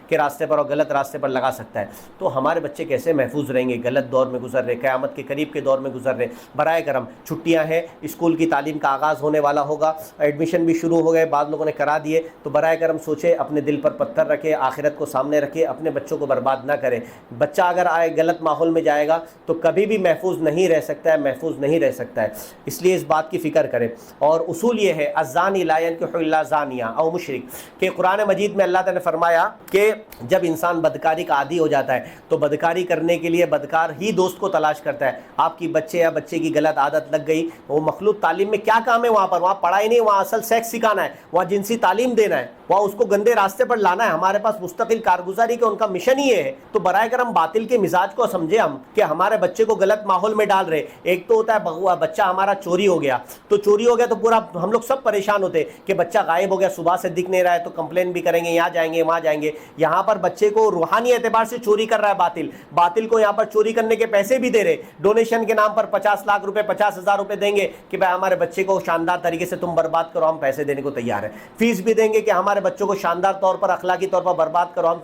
کے راستے پر اور غلط راستے پر لگا سکتا ہے. تو ہمارے بچے کیسے محفوظ رہیں گے؟ غلط دور میں گزر رہے, قیامت کے قریب کے دور میں گزر رہے. برائے کرم چھٹیاں ہیں, اسکول کی تعلیم کا آغاز ہونے والا ہوگا, ایڈمیشن بھی شروع ہو گئے, بعض لوگوں نے کرا دیے. تو برائے کرم سوچے, اپنے دل پر پتھر رکھے, آخرت کو سامنے رکھے, اپنے بچوں کو برباد نہ کرے. بچہ اگر آئے غلط ماحول میں جائے گا تو کبھی بھی محفوظ نہیں رہ سکتا ہے, محفوظ نہیں رہ سکتا ہے. اس لیے اس بات کی فکر کرے. اور اصول یہ ہے الزانی لا ينکح الا زانیہ او مشرک, کہ قرآن مجید میں اللہ تعالیٰ نے فرمایا کہ جب انسان بدکاری کا عادی ہو جاتا ہے تو بدکاری کرنے کے لیے بدکار ہی دوست کو تلاش کرتا ہے. آپ کی بچے یا بچے کی غلط عادت لگ گئی, وہ مخلوط تعلیم میں کیا کام ہے وہاں پر؟ وہاں پڑھائی نہیں, وہاں اصل سیکس سکھانا ہے, وہاں جنسی تعلیم دینا ہے, وہاں اس کو گندے راستے پر لانا ہے. ہمارے پاس مستقل کارگزاری کا ان کا مشن ہی ہے. تو برائے کرم باطل کے مزاج کو سمجھے ہم کہ ہمارے بچے کو غلط ماحول میں ڈال رہے. ایک تو ہوتا ہے بغوا, بچہ ہمارا چوری ہو گیا, تو چوری ہو گیا تو پورا ہم لوگ سب پریشان ہوتے کہ بچہ غائب ہو گیا, صبح سے دکھ نہیں رہا ہے, تو کمپلین بھی کریں گے, یہاں جائیں گے وہاں جائیں گے. یہاں پر بچے کو روحانی اعتبار سے چوری کر رہا ہے باطل, باطل کو یہاں پر چوری کرنے کے پیسے بھی دے رہے. ڈونیشن کے نام پر 50 لاکھ روپے, 50,000 روپے دیں گے کہ بھائی ہمارے بچے کو شاندار طریقے سے تم برباد کرو, ہم پیسے دینے کو تیار ہیں. فیس بھی دیں گے کہ ہمارے بچوں کو شاندار طور پر, اخلاقی طور پر برباد کرو, ہم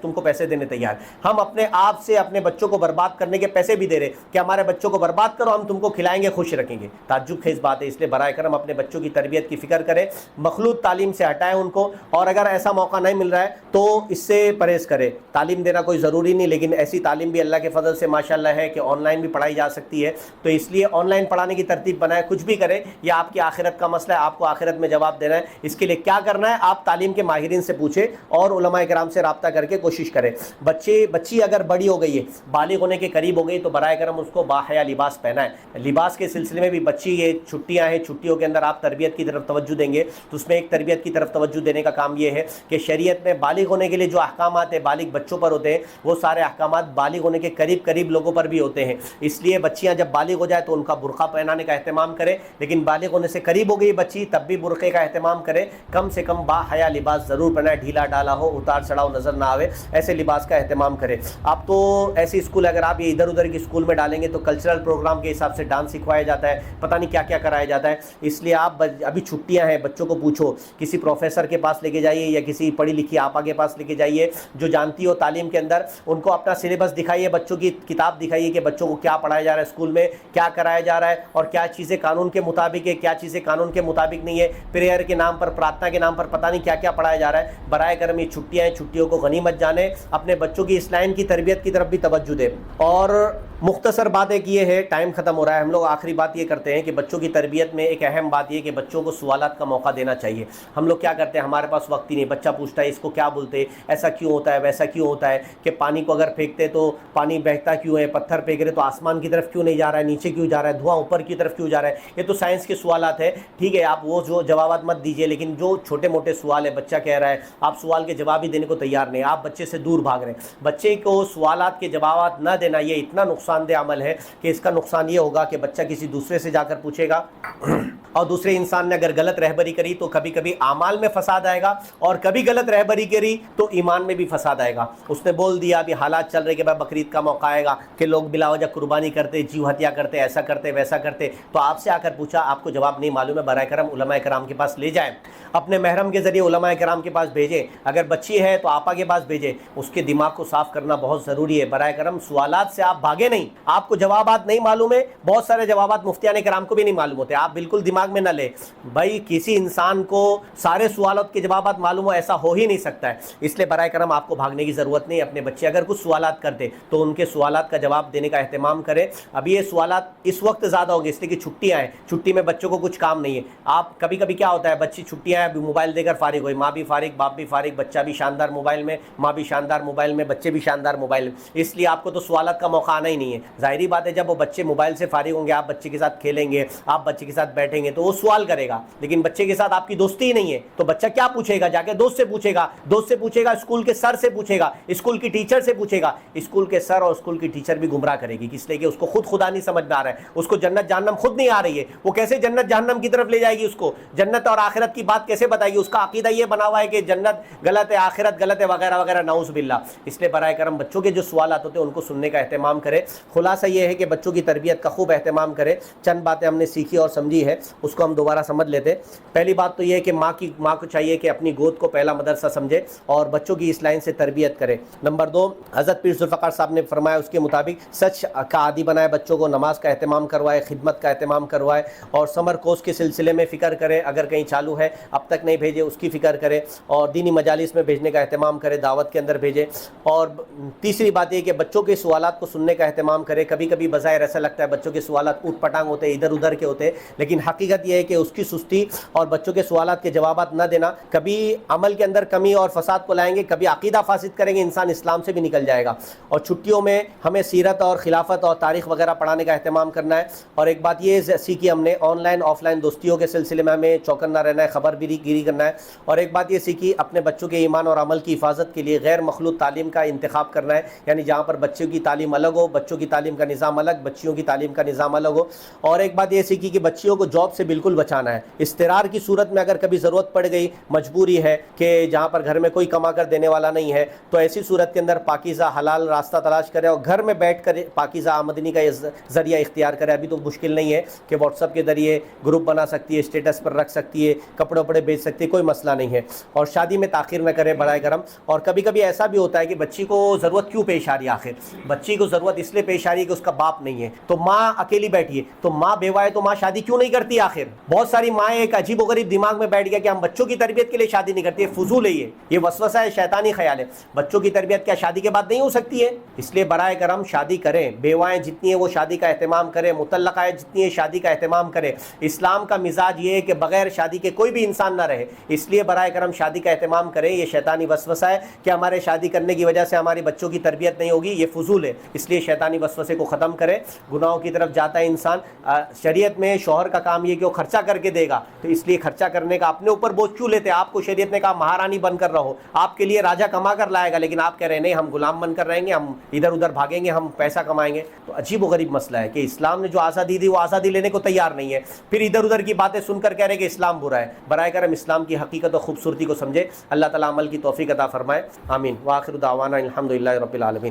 تم کو پیسے دینے تیار. ہم اپنے آپ سے اپنے بچوں کو برباد کرنے کے پیسے بھی دے رہے کہ ہمارے بچوں کو برباد کرو, ہم تم کو کھلائیں گے, خوش رکھیں گے. تعجب خیز بات ہے. اس لیے برائے کرم اپنے بچوں کی تربیت کی فکر کرے, مخلوط تعلیم سے ہٹائیں ان کو, اور اگر ایسا موقع نہیں مل رہا ہے تو اس سے پرہیز کرے. تعلیم دینا کوئی ضروری نہیں, لیکن ایسی تعلیم بھی اللہ کے فضل سے ماشاءاللہ ہے کہ آن لائن بھی پڑھائی جا سکتی ہے. تو اس لیے آن لائن پڑھانے کی ترتیب بنائے. کچھ بھی کرے, یہ آپ کی آخرت کا مسئلہ ہے, آپ کو آخرت میں جواب دینا ہے. اس کے لیے کیا کرنا ہے, آپ تعلیم کے ماہرین سے پوچھیں اور علماء کرام سے رابطہ کر کے کوشش کریں. بچی اگر بڑی ہو گئی ہے, بالغ ہونے کے قریب ہو گئی, تو برائے کرم اس کو باحیا لباس پہنا ہے. لباس کے سلسلے میں بھی بچی, یہ چھٹیاں ہیں, چھٹیوں کے اندر آپ تربیت کی طرف توجہ دیں گے تو اس میں ایک تربیت کی طرف توجہ دینے کا کام یہ ہے کہ شریعت میں بالغ ہونے کے لیے جو احکامات ہیں بالغ بچوں پر ہوتے ہیں, وہ سارے احکامات بالغ ہونے کے قریب لوگوں پر بھی ہوتے ہیں. اس لیے بچیاں جب بالغ ہو جائے تو ان کا برقع پہنانے کا اہتمام کرے, لیکن بالغ ہونے سے قریب ہو گئی بچی تب بھی برقعے کا اہتمام کرے. کم سے کم باحیا لباس ضرور پہنائے, ڈھیلا ڈالا ہو, اتار چڑھاؤ نظر نہ آوے, ایسے لباس کا اہتمام کرے. آپ تو ایسی اسکول, اگر آپ یہ ادھر ادھر کی اسکول میں ڈالیں گے تو کلچرل پروگرام کے حساب سے ڈانس سکھوایا جاتا ہے, پتہ نہیں کیا کیا کرایا جاتا ہے. اس لیے آپ ابھی چھٹیاں ہیں, بچوں کو پوچھو, کسی پروفیسر کے پاس لے کے جائیے یا کسی پڑھی لکھی آپا کے پاس لے کے جائیے جو جانتی ہو تعلیم کے اندر. ان کو اپنا سلیبس دکھائیے, بچوں کی کتاب دکھائیے کہ بچوں کو کیا پڑھایا جا رہا ہے اسکول میں, کیا کرایا جا رہا ہے, اور کیا چیزیں قانون کے مطابق ہے, کیا چیزیں قانون کے مطابق نہیں ہے. پریئر کے نام پر, پرارتھنا کے نام پر پتہ نہیں کیا کیا پڑھایا جا رہا ہے. برائے کرم یہ چھٹیاں ہیں, چھٹیوں کو غنیمت جانے, اپنے بچوں کی اصلاح کی تربیت کی طرف بھی توجہ دے. اور مختصر بات ایک یہ ہے, ٹائم ختم ہو رہا ہے, ہم لوگ آخری بات یہ کرتے ہیں کہ بچوں کی تربیت میں ایک اہم بات یہ کہ بچوں کو سوالات کا موقع دینا چاہیے. ہم لوگ کیا کرتے ہیں, ہمارے پاس وقت ہی نہیں, بچہ پوچھتا ہے اس کو کیا بولتے, ایسا کیوں ہوتا ہے, ویسا کیوں ہوتا ہے, کہ پانی کو اگر پھینکتے تو پانی بہتا کیوں ہے, پتھر پھینک رہے تو آسمان کی طرف کیوں نہیں جا رہا ہے, نیچے کیوں جا رہا ہے, دھواں اوپر کی طرف کیوں جا رہا ہے. یہ تو سائنس کے سوالات ہے, ٹھیک ہے, آپ وہ جو جوابات مت دیجیے, لیکن جو چھوٹے موٹے سوال ہے, بچہ کہہ رہا ہے, آپ سوال کے جواب ہی دینے کو تیار نہیں, آپ بچے سے دور بھاگ رہے ہیں. بچے کو سوالات کے جوابات نہ دینا یہ اتنا نقصان دہ عمل ہے کہ اس کا نقصان یہ ہوگا کہ بچہ کسی دوسرے سے جا کر پوچھے گا, اور دوسرے انسان نے اگر غلط رہبری کری تو کبھی کبھی اعمال میں فساد آئے گا, اور کبھی غلط رہبری کری تو ایمان میں بھی فساد آئے گا. اس نے بول دیا, ابھی حالات چل رہے کہ بھائی بقرعید کا موقع آئے گا کہ لوگ بلا وجہ قربانی کرتے, جیو ہتیا کرتے, ایسا کرتے ویسا کرتے, تو آپ سے آ کر پوچھا, آپ کو جواب نہیں معلوم ہے, برائے کرم علماء کرام کے پاس لے جائیں, اپنے محرم کے ذریعے علماء کرام کے پاس بھیجیں, اگر بچی ہے تو آپا کے پاس بھیجیں. اس کے دماغ کو صاف کرنا بہت ضروری ہے. برائے کرم سوالات سے آپ بھاگے نہیں, آپ کو جوابات نہیں معلوم ہے, بہت سارے جوابات مفتیان کرام کو بھی نہیں معلوم ہوتے, آپ بالکل دماغ میں نہ لیں بھائی, کسی انسان کو سارے سوالات کے جوابات معلوم ہو ایسا ہو ہی نہیں سکتا ہے. اس لیے برائے کرم آپ کو بھاگنے کی ضرورت نہیں. اپنے بچے اگر کچھ سوالات کرتے تو ان کے سوالات کا جواب دینے کا اہتمام کریں. ابھی یہ سوالات اس وقت زیادہ ہوں گے اس لیے کہ چھٹیاں ہیں, چھٹی میں بچوں کو کچھ کام نہیں ہے. آپ کبھی کبھی کیا ہوتا ہے, بچی چھٹیاں ہیں, موبائل دے کر فارغ ہوئی, ماں بھی فارغ, باپ بھی فارغ, بچہ بھی شاندار موبائل میں, ماں بھی شاندار موبائل میں, بچے بھی شاندار موبائل میں, اس لیے آپ کو تو سوالات کا موقع آنا ہی نہیں ہے. ظاہری بات ہے, جب وہ بچے موبائل سے فارغ ہوں گے, آپ بچے کے ساتھ کھیلیں گے, آپ بچے کے ساتھ بیٹھیں گے تو وہ سوال کرے گا, لیکن بچے کے ساتھ آپ کی دوستی ہی نہیں ہے تو بچہ کیا پوچھے گا, جا کے دوست سے پوچھے گا, دوست سے پوچھے گا, اسکول کے سر سے پوچھے گا, اسکول کی ٹیچر سے پوچھے گا. اسکول کے سر اور اسکول کی ٹیچر بھی گمراہ کرے گی, اس لیے کہ اس کو خود خدا نہیں سمجھ میں آ رہا ہے, اس کو جنت جہنم خود نہیں آ رہی ہے, وہ کیسے جنت جہنم کی طرف لے جائے گی, اس کو جنت اور آخرت کی بات کیسے بتائے گی. اس کا عقیدہ یہ بنا ہوا ہے کہ جنت غلط ہے, آخرت غلط ہے, وغیرہ وغیرہ, نعوذ باللہ. اس لیے برائے کرم بچوں کے جو سوالات ہوتے ہیں ان کو سننے کا اہتمام کرے. خلاصہ یہ ہے کہ بچوں کی تربیت کا خوب اہتمام کرے. چند باتیں ہم نے سیکھی اور سمجھی ہے, اس کو ہم دوبارہ سمجھ لیتے. پہلی بات تو یہ ہے کہ ماں کو چاہیے کہ اپنی گود کو پہلا مدرسہ سمجھے اور بچوں کی اس لائن سے تربیت کرے. نمبر 2, حضرت پیر ذوالفقار صاحب نے فرمایا اس کے مطابق سچ کا عادی بنائے بچوں کو, نماز کا اہتمام کروائے, خدمت کا اہتمام کروائے, اور سمر کورس کے سلسلے میں فکر کرے, اگر کہیں چالو ہے اب تک نہیں بھیجے اس کی فکر کرے, اور دینی مجالس میں بھیجنے کا اہتمام کرے, دعوت کے اندر بھیجے. اور تیسری بات یہ کہ بچوں کے سوالات کو سننے کا اہتمام کرے. کبھی کبھی بظاہر ایسا لگتا ہے بچوں کے سوالات اوٹ پٹانگ ہوتے ہیں, ادھر ادھر کے ہوتے ہیں, لیکن حقیقت یہ ہے کہ اس کی سستی اور بچوں کے سوالات کے جوابات نہ دینا کبھی عمل کے اندر کمی اور فساد کو لائیں گے, کبھی عقیدہ فاسد کریں گے, انسان اسلام سے بھی نکل جائے گا. اور چھٹیوں میں ہمیں سیرت اور خلافت اور تاریخ وغیرہ پڑھانے کا اہتمام کرنا ہے. اور ایک بات یہ سیکھی ہم نے, آن لائن آف لائن دوستیوں کے سلسلے میں ہمیں چوکنا رہنا ہے, خبر گیری کرنا ہے. اور ایک بات یہ سیکھی, اپنے بچوں کے ایمان اور عمل کی حفاظت کے لیے غیر مخلوط تعلیم کا انتخاب کرنا ہے, یعنی جہاں پر بچوں کی تعلیم الگ ہو, بچوں کی تعلیم کا نظام الگ, بچیوں کی تعلیم کا نظام الگ ہو. اور ایک بات یہ سیکھی کہ بچیوں کو جاب سے بالکل بچانا ہے. اضطرار کی صورت میں اگر کبھی ضرورت پڑ گئی, مجبوری ہے کہ جہاں پر گھر میں کوئی کما کر دینے والا نہیں ہے, تو ایسی صورت کے اندر پاکیزہ حلال راستہ تلاش کرے اور گھر میں بیٹھ کر پاکیزہ آمدنی کا ذریعہ اختیار کرے. ابھی تو مشکل نہیں ہے کہ واٹس ایپ کے ذریعے گروپ بنا سکتی ہے, اسٹیٹس پر رکھ سکتی ہے, کپڑے وپڑے بیچ سکتی ہے, کوئی مسئلہ نہیں ہے. اور شادی میں تاخیر نہ کرے برائے کرم. اور کبھی کبھی ایسا بھی ہوتا ہے کہ بچی کو ضرورت کیوں پیش آ رہی ہے, آخر بچی کو ضرورت اس لیے پیش آ رہی ہے کہ اس کا باپ نہیں ہے, تو ماں اکیلی بیٹھی ہے, تو ماں بیوہ ہے تو ماں شادی کیوں نہیں کرتی. آخر بہت ساری مائیں ایک عجیب و غریب دماغ میں بیٹھ گیا کہ ہم بچوں کی تربیت کے لیے شادی نہیں کرتی ہے, فضول ہے یہ وسوسہ ہے, شیطانی خیال ہے. بچوں کی تربیت کیا شادی کے بعد نہیں ہو سکتی ہے؟ اس لیے برائے کرم شادی کریں, بیوائیں جتنی ہیں وہ شادی کا اہتمام کریں, مطلقہ جتنی ہیں شادی کا اہتمام کریں. اسلام کا مزاج یہ ہے کہ بغیر شادی کے کوئی بھی انسان نہ رہے, اس لیے برائے کرم شادی کا اہتمام کریں. یہ شیطانی وسوسہ ہے کہ ہمارے شادی کرنے کی وجہ سے ہماری بچوں کی تربیت نہیں ہوگی, یہ فضول ہے. اس لیے شیطانی وسوسے کو ختم کریں. گناہوں کی طرف جاتا ہے انسان. شریعت میں شوہر کا کام یہ کہ وہ خرچہ کر کے دے گا, تو اس لیے خرچہ کرنے کا اپنے اوپر بوجھ کیوں لیتے؟ آپ کو شریعت نے کہا مہارانی بن کر رہو, آپ کے لیے راجہ کما کر لائے گا, لیکن آپ کہہ رہے ہیں نہیں ہم غلام بن کر رہیں گے, ہم ادھر ادھر بھاگیں گے, ہم پیسہ کمائیں گے. تو عجیب و غریب مسئلہ ہے کہ اسلام نے جو آزادی دی وہ آزادی لینے کو تیار نہیں ہے, پھر ادھر ادھر کی باتیں سن کر کہہ رہے کہ اسلام برا ہے. برائے کرم اسلام کی حقیقت اور خوبصورتی کو سمجھے. اللہ تعالیٰ عمل کی توفیق عطا فرمائے, آمین. وآخر دعوانا الحمدللہ رب العالمین.